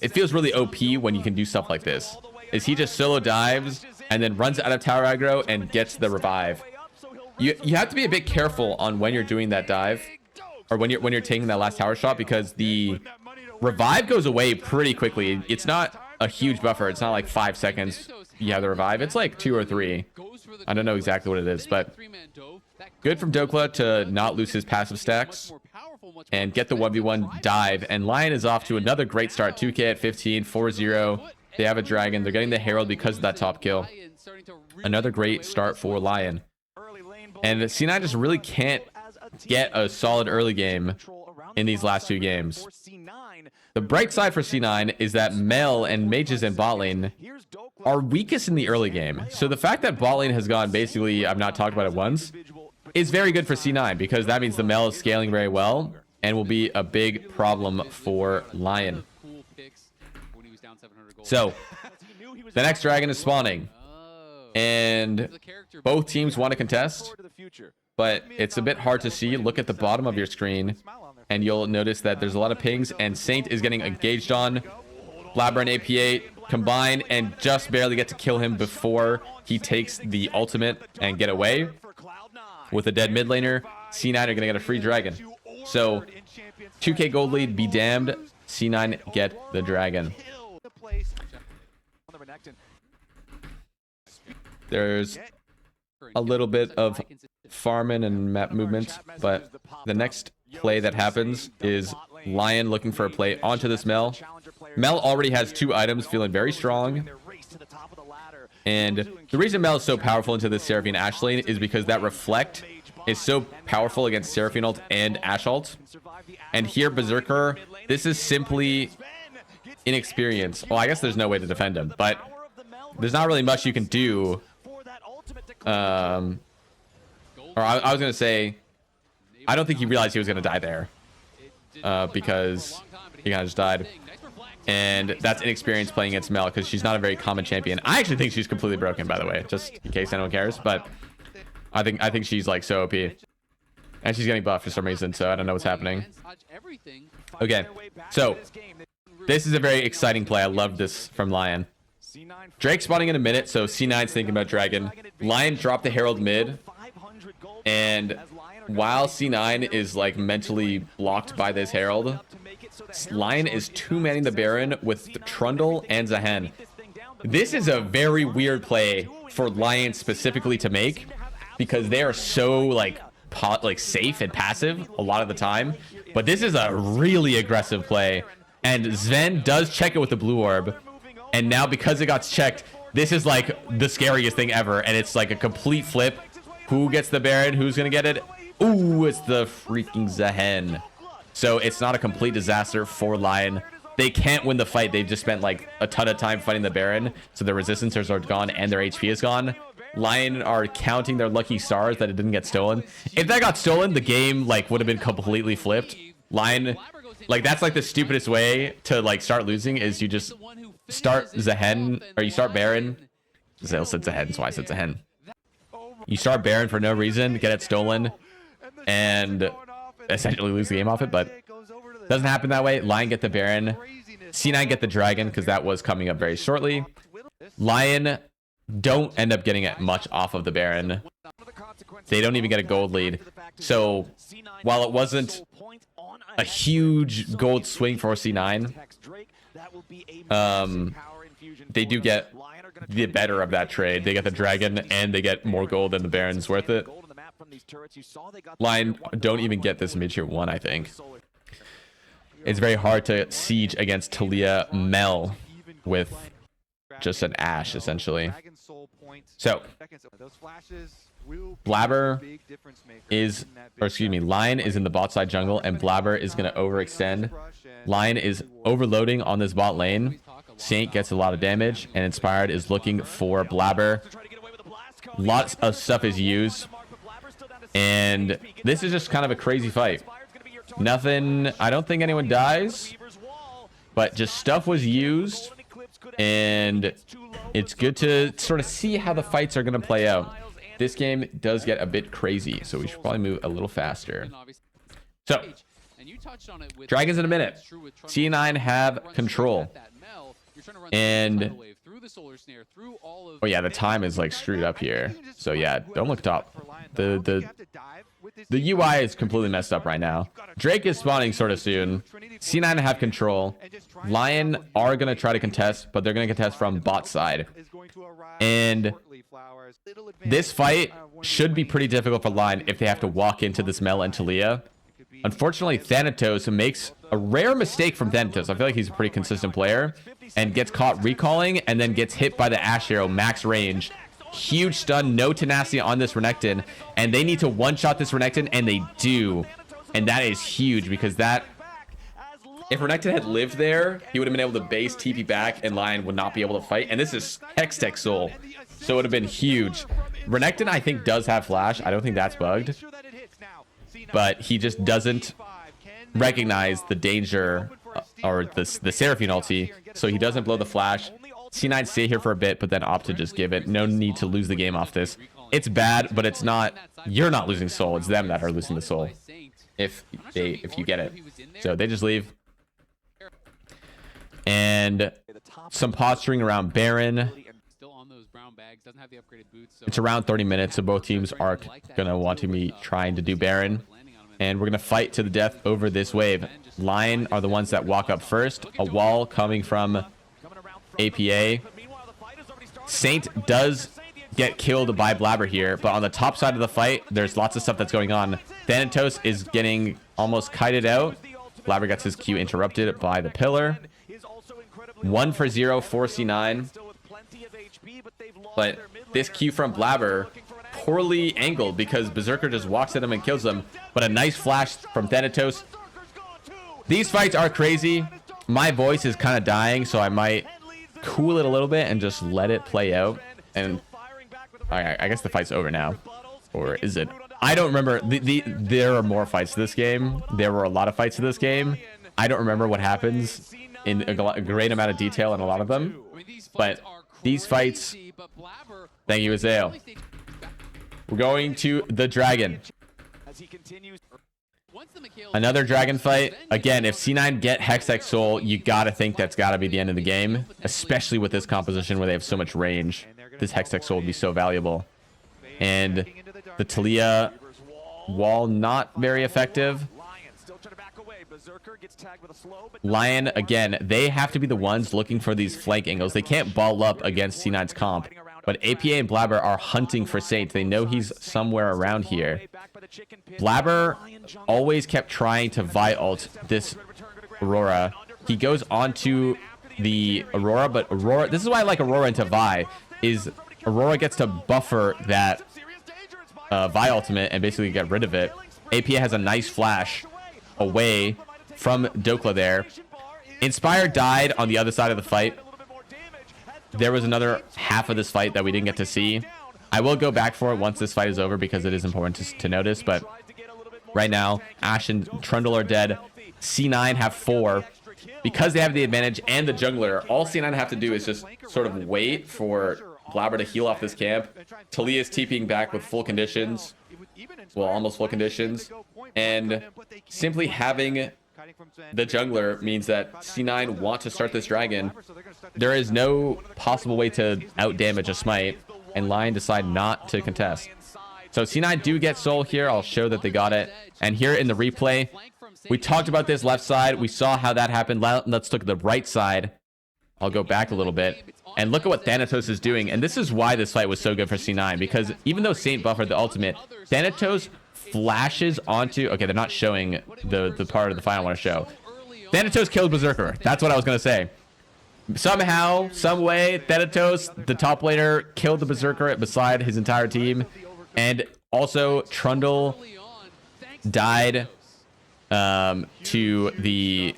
Speaker 1: It feels really OP when you can do stuff like this. Is he just solo dives and then runs out of tower aggro and gets the revive. You have to be a bit careful on when you're doing that dive, or when you're taking that last tower shot, because the revive goes away pretty quickly. It's not a huge buffer. It's not like 5 seconds you have the revive. It's like 2 or 3. I don't know exactly what it is, but good from Dokla to not lose his passive stacks and get the 1v1 dive. And LYON is off to another great start. 2k at 15, 4-0. They have a dragon. They're getting the Herald because of that top kill. Another great start for LYON. And C9 just really can't get a solid early game in these last 2 games. The bright side for C9 is that Mel and mages in bot lane are weakest in the early game. So the fact that bot lane has gone basically, I've not talked about it once, is very good for C9, because that means the Mel is scaling very well and will be a big problem for LYON. So the next dragon is spawning, and both teams want to contest, but it's a bit hard to see. Look at the bottom of your screen and you'll notice that there's a lot of pings, and Saint is getting engaged on. Blabber and AP8 combine and just barely get to kill him before he takes the ultimate and get away. With a dead mid laner, C9 are going to get a free dragon. So 2k gold lead, be damned. C9 get the dragon. There's a little bit of farming and map movement, but the next play that happens is LYON looking for a play onto this Mel. Mel already has 2 items, feeling very strong. And the reason Mel is so powerful into this Seraphine Ashe lane is because that Reflect is so powerful against Seraphine ult and Ashe ult. And here, Berserker, this is simply inexperience. Well, I guess there's no way to defend him, but there's not really much you can do. Or I was going to say, I don't think he realized he was going to die there, because he kind of just died. And that's inexperience playing against Mel, because she's not a very common champion. I actually think she's completely broken, by the way, just in case anyone cares. But I think she's like so OP. And she's getting buffed for some reason, so I don't know what's happening. Okay, so this is a very exciting play. I love this from LYON. Drake spawning in a minute, so C9's thinking about dragon. LYON dropped the Herald mid, and while C9 is like mentally blocked by this Herald, LYON is 2-manning the Baron with the Trundle and Zahen. This is a very weird play for LYON specifically to make, because they are so like safe and passive a lot of the time. But this is a really aggressive play, and Sven does check it with the blue orb, and now because it got checked, this is like the scariest thing ever, and it's like a complete flip. Who gets the Baron? Who's gonna get it? Ooh, it's the freaking Zahen. So it's not a complete disaster for LYON. They can't win the fight. They've just spent like a ton of time fighting the Baron, so their resistances are gone and their HP is gone. LYON are counting their lucky stars that it didn't get stolen. If that got stolen, the game like would have been completely flipped. LYON, like, that's like the stupidest way to like start losing, is you just start Zahen, or you start Baron. Zale said Zahen, so I said Zahen. You start Baron for no reason, get it stolen, and essentially lose the game off it, but doesn't happen that way. LYON get the Baron. C9 get the dragon, because that was coming up very shortly. LYON don't end up getting much off of the Baron. They don't even get a gold lead. So while it wasn't a huge gold swing for C9, they do get the better of that trade. They get the dragon and they get more gold than the Baron's worth it. LYON don't even get this mid tier 1, I think. It's very hard to siege against Talia Mel with just an Ashe, essentially. So Blabber is, or excuse me, LYON is in the bot side jungle, and Blabber is going to overextend. LYON is overloading on this bot lane. Saint gets a lot of damage, and Inspired is looking for Blabber. Lots of stuff is used, and this is just kind of a crazy fight. Nothing, I don't think anyone dies, but just stuff was used, and it's good to sort of see how the fights are going to play out. This game does get a bit crazy, so we should probably move a little faster. So, dragons in a minute. C9 have control. And oh yeah, the time is like screwed up here. So yeah, don't look top. The UI is completely messed up right now. Drake is spawning sort of soon. C9 have control. LYON are going to try to contest, but they're going to contest from bot side. And this fight should be pretty difficult for LYON if they have to walk into this Mel and Talia. Unfortunately, Thanatos makes a rare mistake from Thanatos. I feel like he's a pretty consistent player and gets caught recalling and then gets hit by the Ash Arrow max range. Huge stun, no tenacity on this Renekton, and they need to one-shot this Renekton, and they do. And that is huge because that... if Renekton had lived there, he would have been able to base TP back and LYON would not be able to fight. And this is Hextech Soul, so it would have been huge. Renekton, I think, does have Flash. I don't think that's bugged. But he just doesn't recognize the danger or the Seraphine ulti, so he doesn't blow the Flash. C9 stay here for a bit, but then opt to just give it. No need to lose the game off this. It's bad, but it's not... you're not losing soul. It's them that are losing the soul if you get it. So they just leave. And some posturing around Baron. It's around 30 minutes, so both teams are going to want to be trying to do Baron. And we're going to fight to the death over this wave. LYON are the ones that walk up first. A wall coming from APA. Saint does get killed by Blabber here, but on the top side of the fight, there's lots of stuff that's going on. Thanatos is getting almost kited out. Blabber gets his Q interrupted by the pillar. 1 for 0 for C9. But this Q from Blabber, poorly angled because Berserker just walks at him and kills him. But a nice flash from Thanatos. These fights are crazy. My voice is kind of dying, so I might cool it a little bit and just let it play out. And I guess the fight's over now. Or is it? I don't remember. There are more fights to this game. There were a lot of fights to this game. I don't remember what happens in a great amount of detail in a lot of them. But these fights... thank you, Azael. We're going to the Dragon. Another Dragon fight. Again, if C9 get Hextech Soul, you gotta think that's gotta be the end of the game. Especially with this composition where they have so much range. This Hextech Soul would be so valuable. And the Talia wall not very effective. LYON, again, they have to be the ones looking for these flank angles. They can't ball up against C9's comp. But APA and Blabber are hunting for Saint. They know he's somewhere around here. Blabber always kept trying to Vi-ult this Aurora. He goes onto the Aurora, but Aurora... this is why I like Aurora into Vi, is Aurora gets to buffer that Vi ultimate and basically get rid of it. APA has a nice flash away from Dokla there. Inspire died on the other side of the fight. There was another half of this fight that we didn't get to see. I will go back for it once this fight is over because it is important to notice. But right now, Ashe and Trundle are dead. C9 have 4. Because they have the advantage and the jungler, all C9 have to do is just sort of wait for Blabber to heal off this camp. Talia is TPing back with full conditions. Well, almost full conditions. And simply having the jungler means that C9 want to start this dragon. There is no possible way to outdamage a smite, and LYON decide not to contest. So C9 do get soul here. I'll show that they got it. And here in the replay, we talked about this left side. We saw how that happened. Let's look at the right side. I'll go back a little bit. And look at what Thanatos is doing. And this is why this fight was so good for C9. Because even though Saint buffered the ultimate, Thanatos flashes onto... okay, they're not showing the part of the fight I want to show. Thanatos killed Berserker. That's what I was going to say. Somehow, some way, Thanatos, the top laner, killed the Berserker beside his entire team. And also, Trundle died to the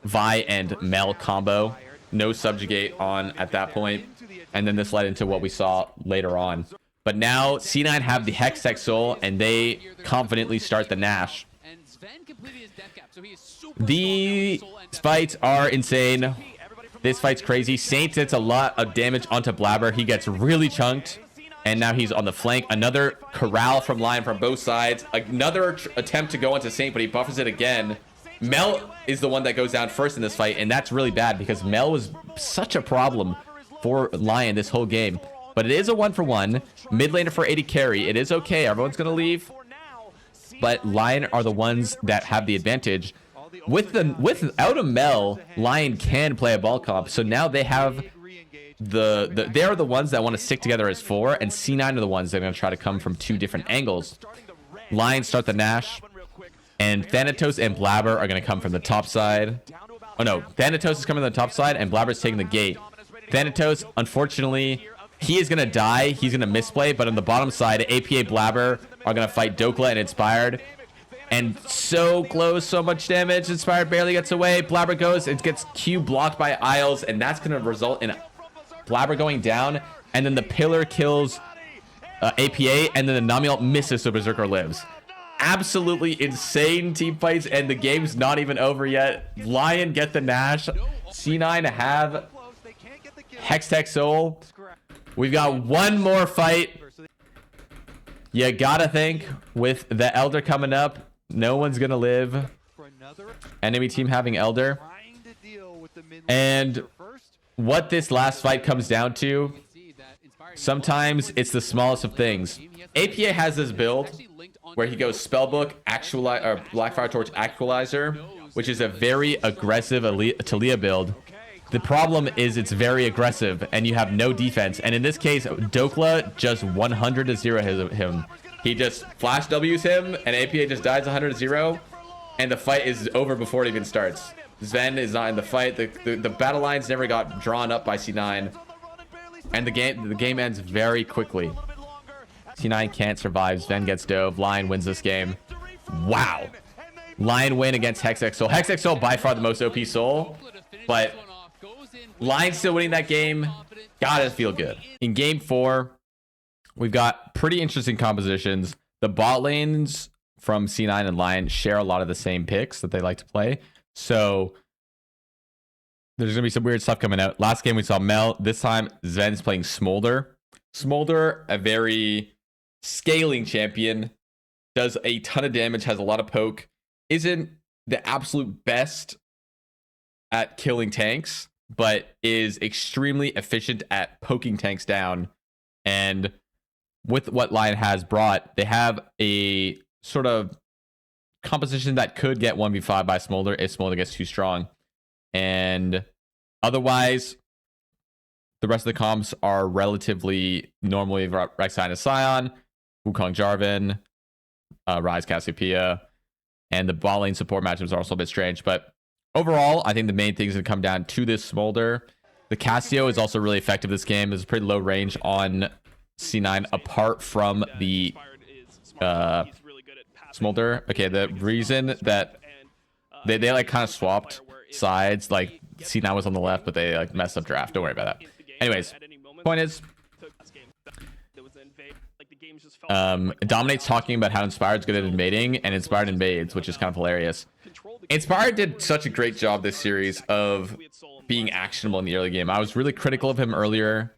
Speaker 1: Vi and Mel combo. No subjugate on at that point. And then this led into what we saw later on. But now C9 have the Hextech Soul and they confidently start the Nash. These fights are insane. This fight's crazy. Saint gets a lot of damage onto Blabber. He gets really chunked. And now he's on the flank. Another corral from LYON from both sides. Another attempt to go into Saint, but he buffers it again. Mel is the one that goes down first in this fight, and that's really bad because Mel was such a problem for LYON this whole game. But it is a 1-for-1. Mid laner for AD carry. It is okay. Everyone's going to leave. But LYON are the ones that have the advantage. Without a Mel, LYON can play a ball comp. So now they have they are the ones that want to stick together as 4, and C9 are the ones that are going to try to come from 2 different angles. LYON start the Nash, and Thanatos and Blabber are going to come from the top side. Oh no, Thanatos is coming to the top side, and Blabber's taking the gate. Thanatos, unfortunately, he is going to die. He's going to misplay, but on the bottom side, APA Blabber are going to fight Dokla and Inspired. And so close, so much damage. Inspired barely gets away. Blabber goes, it gets Q blocked by Isles, and that's going to result in Blabber going down. And then the pillar kills APA, and then the Namiel misses, so Berserker lives. Absolutely insane team fights, and the game's not even over yet. LYON get the Nash. C9 have Hextech Soul. We've got one more fight. You gotta think with the Elder coming up, no one's gonna live. Enemy team having Elder. And what this last fight comes down to, sometimes it's the smallest of things. APA has this build where he goes Spellbook, or Blackfire Torch Actualizer, which is a very aggressive Talia build. The problem is it's very aggressive and you have no defense. And in this case, Dokla just 100-0 him. He just flash W's him and APA just dies 100-0. And the fight is over before it even starts. Sven is not in the fight. The battle lines never got drawn up by C9. And the game ends very quickly. C9 can't survive. Sven gets dove. LYON wins this game. Wow. LYON win against Hextech Soul. Hextech Soul by far the most OP soul. But LYON still winning that game. Gotta feel good. In game 4, we've got pretty interesting compositions. The bot lanes from C9 and LYON share a lot of the same picks that they like to play. So there's going to be some weird stuff coming out. Last game we saw Mel. This time Sven's playing Smolder. Smolder, a very scaling champion. Does a ton of damage, has a lot of poke. Isn't the absolute best at killing tanks, but is extremely efficient at poking tanks down. And with what LYON has brought, they have a sort of composition that could get 1v5 by Smolder if Smolder gets too strong. And otherwise, the rest of the comps are relatively normally Rek'Sai and Sion, Wukong Jarvan, Ryze Cassiopeia, and the bot lane support matchups are also a bit strange. But overall, I think the main thing is going to come down to this Smolder. The Cassio is also really effective this game. There's pretty low range on C9 apart from the Smolder. Okay, the reason that they like kind of swapped sides, like C9 was on the left, but they like messed up draft. Don't worry about that. Anyways, point is, Dominate's talking about how Inspired's good at invading, and Inspired invades, which is kind of hilarious. Inspired did such a great job this series of being actionable in the early game. I was really critical of him earlier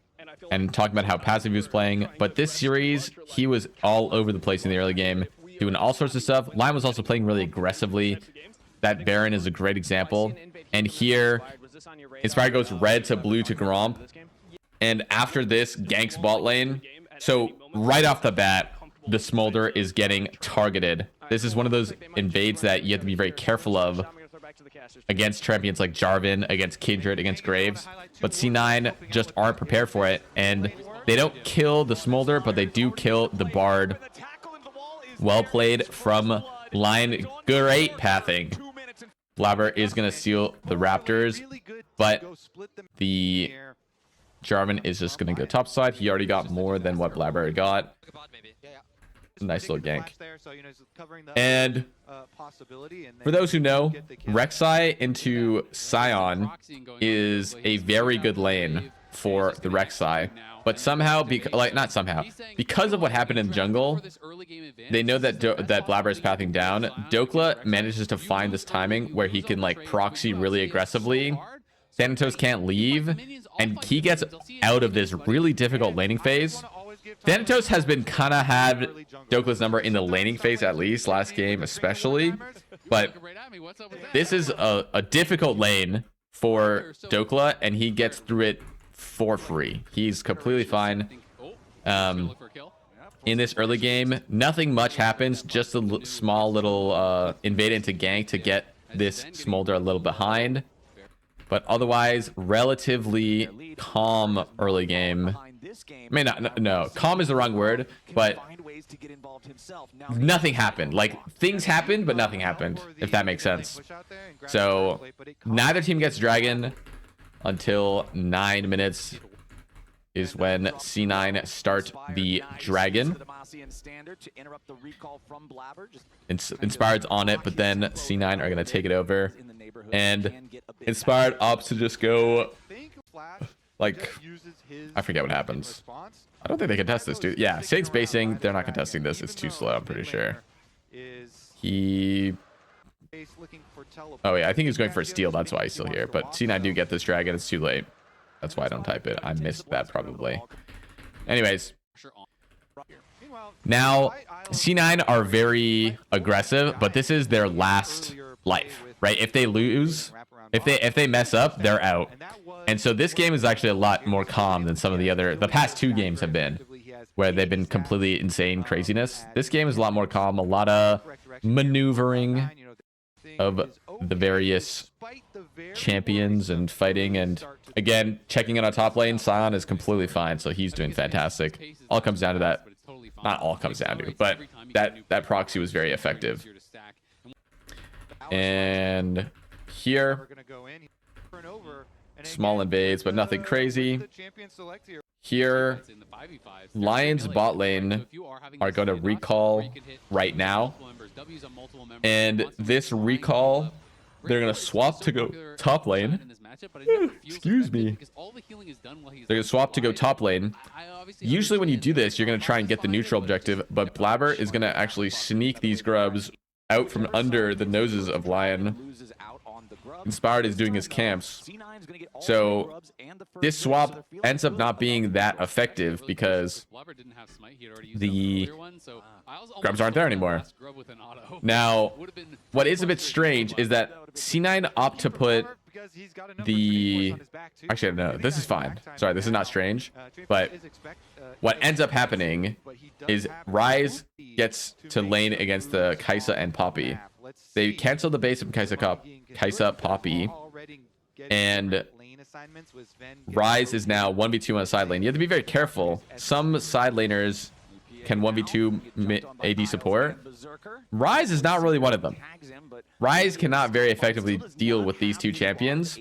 Speaker 1: and talking about how passive he was playing, but this series, he was all over the place in the early game, doing all sorts of stuff. LYON was also playing really aggressively. That Baron is a great example. And here, Inspired goes red to blue to Gromp. And after this, ganks bot lane. So right off the bat, the Smolder is getting targeted. This is one of those invades that you have to be very careful of against champions like Jarvan, against Kindred, against Graves. But C9 just aren't prepared for it. And they don't kill the Smolder, but they do kill the Bard. Well played from LYON. Great pathing. Blabber is going to steal the Raptors, but the Jarvan is just going to go top side. He already got more than what Blabber got. Nice little gank. And for those who know, Rek'Sai into Sion is a very good lane for the Rek'Sai. But somehow, because of what happened in the jungle, they know that that Blabber is pathing down. Dokla manages to find this timing where he can like proxy really aggressively. Thanatos can't leave, and he gets out of this really difficult laning phase. Thanatos has been kind of had Dokla's number in the laning phase, at least last game especially. But this is a difficult lane for Dokla, and he gets through it for free. He's completely fine. In this early game, nothing much happens. Just a small little invade into gank to get this Smolder a little behind. But otherwise, relatively calm early game. I mean, no, calm is the wrong word, but nothing happened. Like, things happened, but nothing happened, if that makes sense. So, neither team gets Dragon until 9 minutes is when C9 start the Dragon. Inspired's on it, but then C9 are going to take it over. And Inspired opts to just go, like, I forget what happens. I don't think they contest this, dude. Yeah, sitting spacing, they're not contesting this. It's too slow, I'm pretty sure. Oh, yeah, I think he's going for a steal. That's why he's still here. But C9 do get this Dragon. It's too late. That's why I don't type it. I missed that probably. Anyways. Now, C9 are very aggressive, but this is their last life, right? If they lose, if they mess up, they're out. And so this game is actually a lot more calm than some of the past two games have been, where they've been completely insane craziness. This game is a lot more calm, a lot of maneuvering of the various champions and fighting. And again, checking in on top lane, Sion is completely fine, so he's doing fantastic. All comes down to that. Not all comes down to, but that proxy was very effective. And here, small invades, but nothing crazy. Here, Lion's bot lane are going to recall right now. And this recall, they're going to swap to go top lane. Excuse me. They're going to swap to go top lane. Usually when you do this, you're going to try and get the neutral objective, but Blabber is going to actually sneak these grubs out from under the noses of Lion. Inspired is doing his camps. So this swap ends up not being that effective because the grubs aren't there anymore. Now, what is a bit strange is that C9 opt to put the... Actually, no, this is fine. Sorry, this is not strange. But what ends up happening is Ryze gets to lane against the Kai'Sa and Poppy. They cancel the base of Kai'Sa Poppy, and Ryze is now 1v2 on a side lane. You have to be very careful. Some side laners can 1v2 AD support. Ryze is not really one of them. Ryze cannot very effectively deal with these two champions.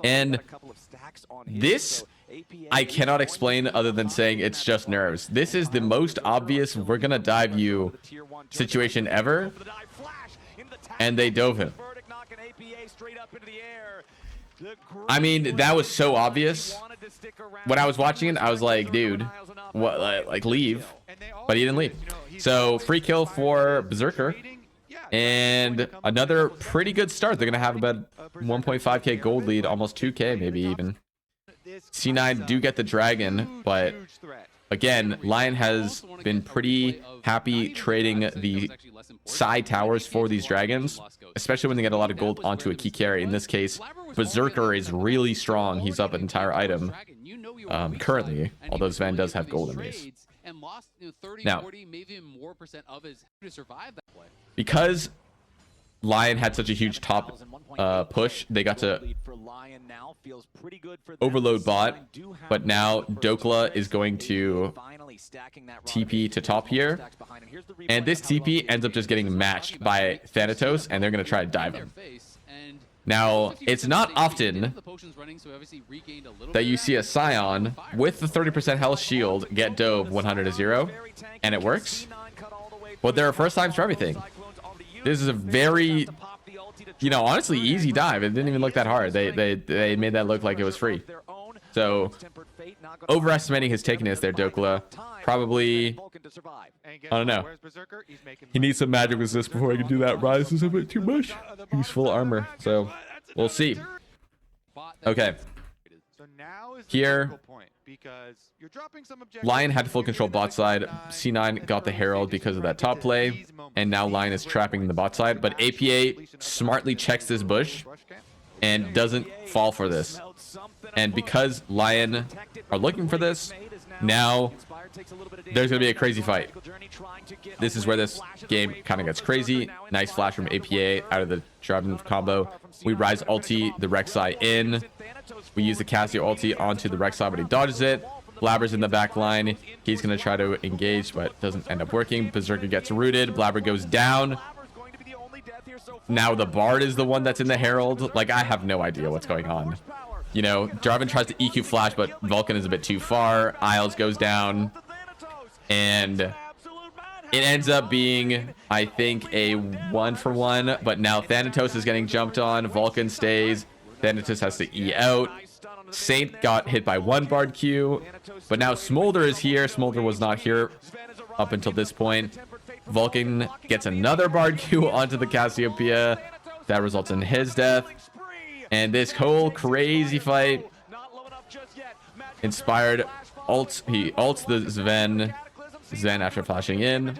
Speaker 1: And this, I cannot explain other than saying it's just nerves. This is the most obvious we're gonna dive you situation ever. And they dove him. I mean, that was so obvious. When I was watching it, I was like, dude, what, like leave. But he didn't leave. So free kill for Berserker. And another pretty good start. They're going to have about 1.5k gold lead, almost 2k maybe even. C9 do get the Dragon, but again, Lion has been pretty happy trading the side towers for these Dragons, especially when they get a lot of gold onto a key carry. In this case, Berserker is really strong. He's up an entire item currently, although Sven does have gold in base. Now, because Lion had such a huge top push, they got to overload bot, but now Dokla is going to TP to top here, and this TP ends up just getting matched by Thanatos, and they're going to try to dive him. Now, it's not often that you see a Scion with the 30% health shield get dove 100-0, and it works. But there are first times for everything. This is a very, honestly easy dive. It didn't even look that hard. They made that look like it was free. So, overestimating his takiness there, Dokla. Probably, I don't know. He needs some magic resist before he can do that. Ryze is a bit too much. He's full armor, so we'll see. Okay. Here, LYON had full control bot side. C9 got the Herald because of that top play, and now LYON is trapping the bot side. But APA smartly checks this bush and doesn't fall for this. And because LYON are looking for this, now there's going to be a crazy fight. This is where this game kind of gets crazy. Nice flash from APA out of the driving combo. We rise ulti the Rek'Sai in. We use the Casio ulti onto the Rek'Sai, but he dodges it. Blabber's in the back line. He's going to try to engage, but doesn't end up working. Berserker gets rooted. Blabber goes down. Now the Bard is the one that's in the Herald. Like, I have no idea what's going on. You know, Jarvan tries to EQ flash, but Vulcan is a bit too far. Isles goes down. And it ends up being, I think, a 1-for-1. But now Thanatos is getting jumped on. Vulcan stays. Thanatos has to E out. Saint got hit by one Bard Q. But now Smolder is here. Smolder was not here up until this point. Vulcan gets another Bard Q onto the Cassiopeia. That results in his death. And this whole crazy fight. Inspired ults. He ults the Sven. Sven after flashing in.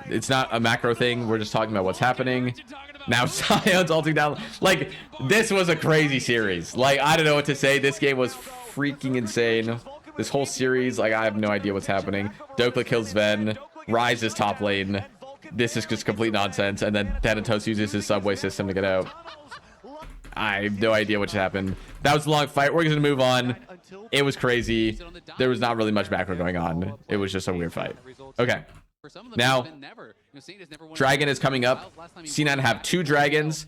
Speaker 1: It's not a macro thing. We're just talking about what's happening. Now Sion's ulting down. Like, this was a crazy series. Like, I don't know what to say. This game was freaking insane. This whole series, like, I have no idea what's happening. Dokla kills Sven. Ryze is top lane. This is just complete nonsense. And then Thanatos uses his subway system to get out. I have no idea what just happened. That was a long fight. We're going to move on. It was crazy. There was not really much macro going on. It was just a weird fight. Okay. Now, Dragon is coming up. C9 have 2 dragons.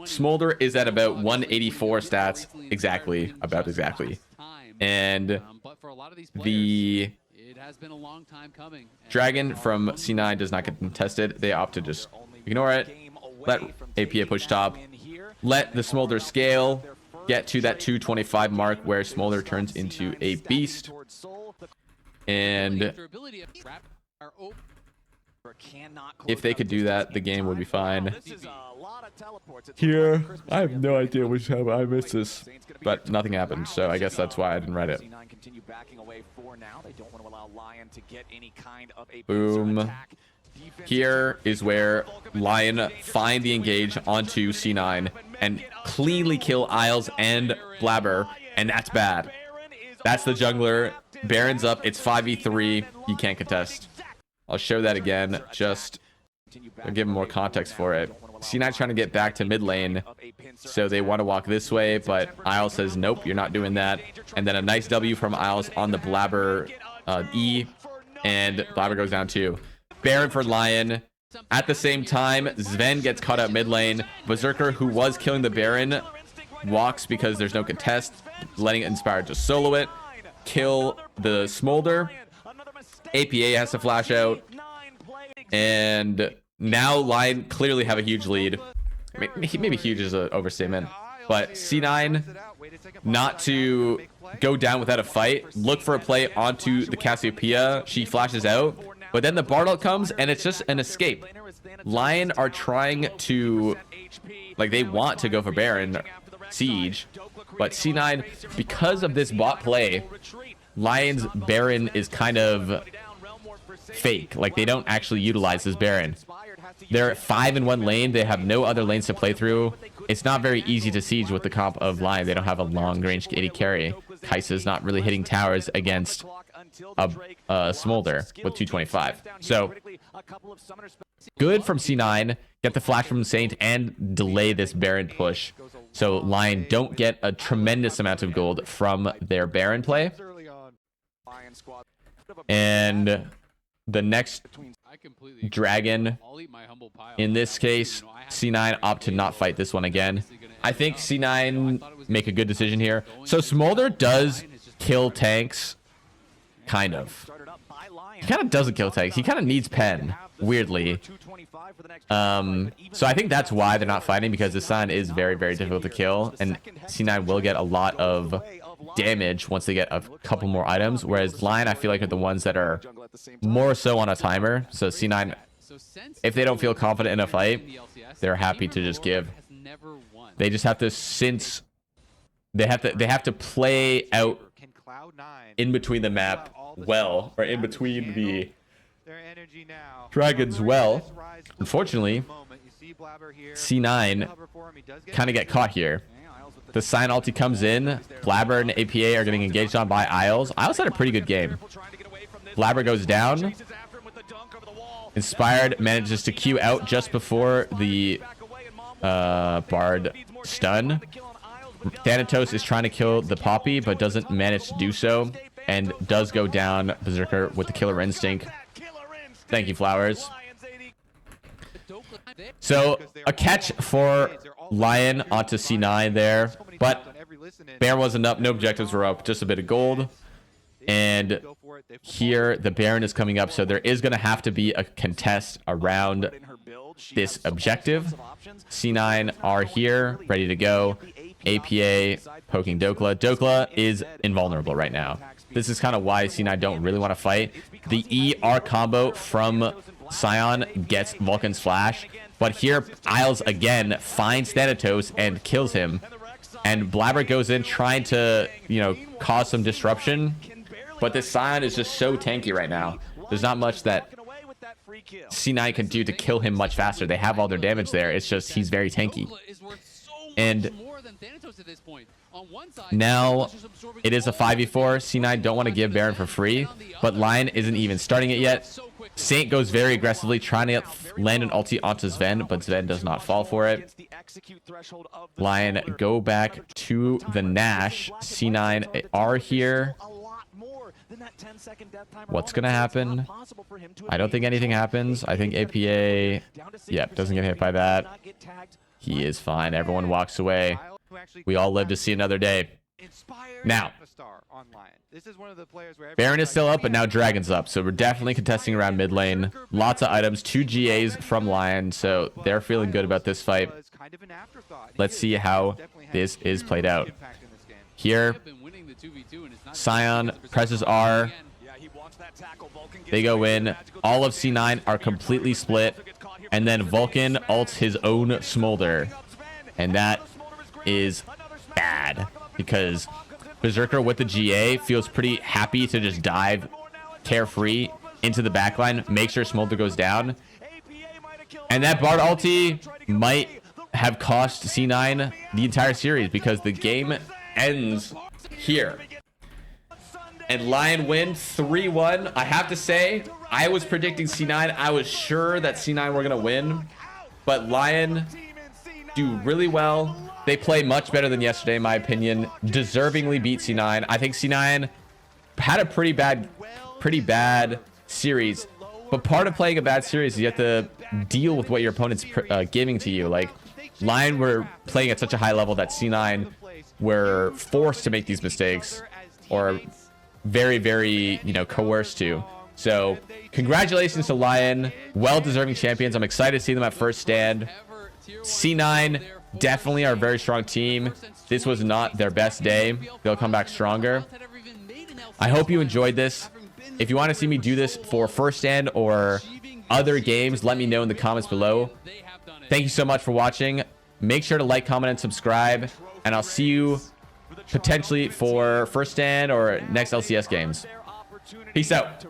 Speaker 1: Smolder is at about 184 stats. Exactly. About exactly. And the Dragon from C9 does not get contested. They opt to just ignore it. Let APA push top. Let the Smolder scale. Get to that 225 mark where Smolder turns into a beast. And if they could do that, the game would be fine. Here, I have no idea which time I missed this, but nothing happened, so I guess that's why I didn't write it. Boom. Here is where LYON find the engage onto C9 and cleanly kill Isles and Blabber, and that's bad. That's the jungler. Baron's up. It's 5v3. You can't contest. I'll show that again. Just I'll give him more context for it. C9 trying to get back to mid lane, so they want to walk this way, but Isles says, nope, you're not doing that. And then a nice W from Isles on the Blabber E, and Blabber goes down too. Baron for LYON. At the same time, Sven gets caught up mid lane. Berserker, who was killing the Baron, walks because there's no contest, letting Inspired just solo it. Kill the Smolder. APA has to flash out. And now LYON clearly have a huge lead. Maybe huge is an overstatement. But C9, not to go down without a fight. Look for a play onto the Cassiopeia. She flashes out. But then the Bard ult comes, and it's just an escape. LYON are trying to... Like, they want to go for Baron Siege. But C9, because of this bot play, LYON's Baron is kind of fake. Like, they don't actually utilize this Baron. They're at 5-in-1 lane. They have no other lanes to play through. It's not very easy to siege with the comp of LYON. They don't have a long-range AD carry. Kai'Sa's not really hitting towers against a Smolder with 225. So, good from C9. Get the flash from Saint and delay this Baron push. So, LYON don't get a tremendous amount of gold from their Baron play. And the next Dragon, in this case, C9 opt to not fight this one again. I think C9 make a good decision here. So Smolder does kill tanks, kind of. He kind of doesn't kill tanks. He kind of needs pen, weirdly. So I think that's why they're not fighting, because the Sun is very, very difficult to kill, and C9 will get a lot of damage once they get a couple more items, whereas LYON, I feel like, are the ones that are more so on a timer. So C9, if they don't feel confident in a fight, they're happy to just give. They just have to, since they have to play out in between the map well, or in between the dragons well. Unfortunately, C9 kind of get caught here. The Sion ulti comes in. Blabber and APA are getting engaged on by Isles. Isles had a pretty good game. Blabber goes down. Inspired manages to Q out just before the Bard stun. Thanatos is trying to kill the Poppy, but doesn't manage to do so, and does go down Berserker with the Killer Instinct. Thank you, Flowers. So a catch for LYON onto C9 there, but Baron wasn't up, no objectives were up, just a bit of gold. And here the Baron is coming up, so there is going to have to be a contest around this objective. C9 are here, ready to go. APA poking Dokla. Dokla is invulnerable right now. This is kind of why C9 don't really want to fight. The ER combo from Sion gets Vulcan's flash, but here Isles again finds Thanatos and kills him, and Blabber goes in trying to, you know, cause some disruption, but this Sion is just so tanky right now. There's not much that C9 can do to kill him much faster. They have all their damage there. It's just he's very tanky. And now it is a 5v4. C9 don't want to give Baron for free, but LYON isn't even starting it yet. Saint goes very aggressively trying to land an ulti onto Sven, but Sven does not fall for it. LYON go back to the Nash. C9 are here. What's gonna happen? I don't think anything happens. I think APA, yep, doesn't get hit by that. He is fine. Everyone walks away. We all live to see another day. Now, Baron is still up, but now Dragon's up. So we're definitely contesting around mid lane. Lots of items, 2 GAs from LYON, so they're feeling good about this fight. Let's see how this is played out. Here, Sion presses R. They go in. All of C9 are completely split. And then Vulcan ults his own Smolder. And that is bad, because Berserker with the GA feels pretty happy to just dive carefree into the backline, make sure Smolder goes down. And that Bard ulti might have cost C9 the entire series, because the game ends here. And LYON win 3-1. I have to say, I was predicting C9. I was sure that C9 were going to win. But LYON do really well. They play much better than yesterday, in my opinion. Deservingly beat C9. I think C9 had a pretty bad series. But part of playing a bad series is you have to deal with what your opponent's giving to you. Like, LYON were playing at such a high level that C9 were forced to make these mistakes, or very, very, you know, coerced to. So congratulations to LYON, well-deserving champions. I'm excited to see them at first stand. C9 definitely are a very strong team. This was not their best day. They'll come back stronger. I hope you enjoyed this. If you want to see me do this for first stand or other games, let me know in the comments below. Thank you so much for watching. Make sure to like, comment, and subscribe, and I'll see you potentially for first stand or next LCS games. Peace out.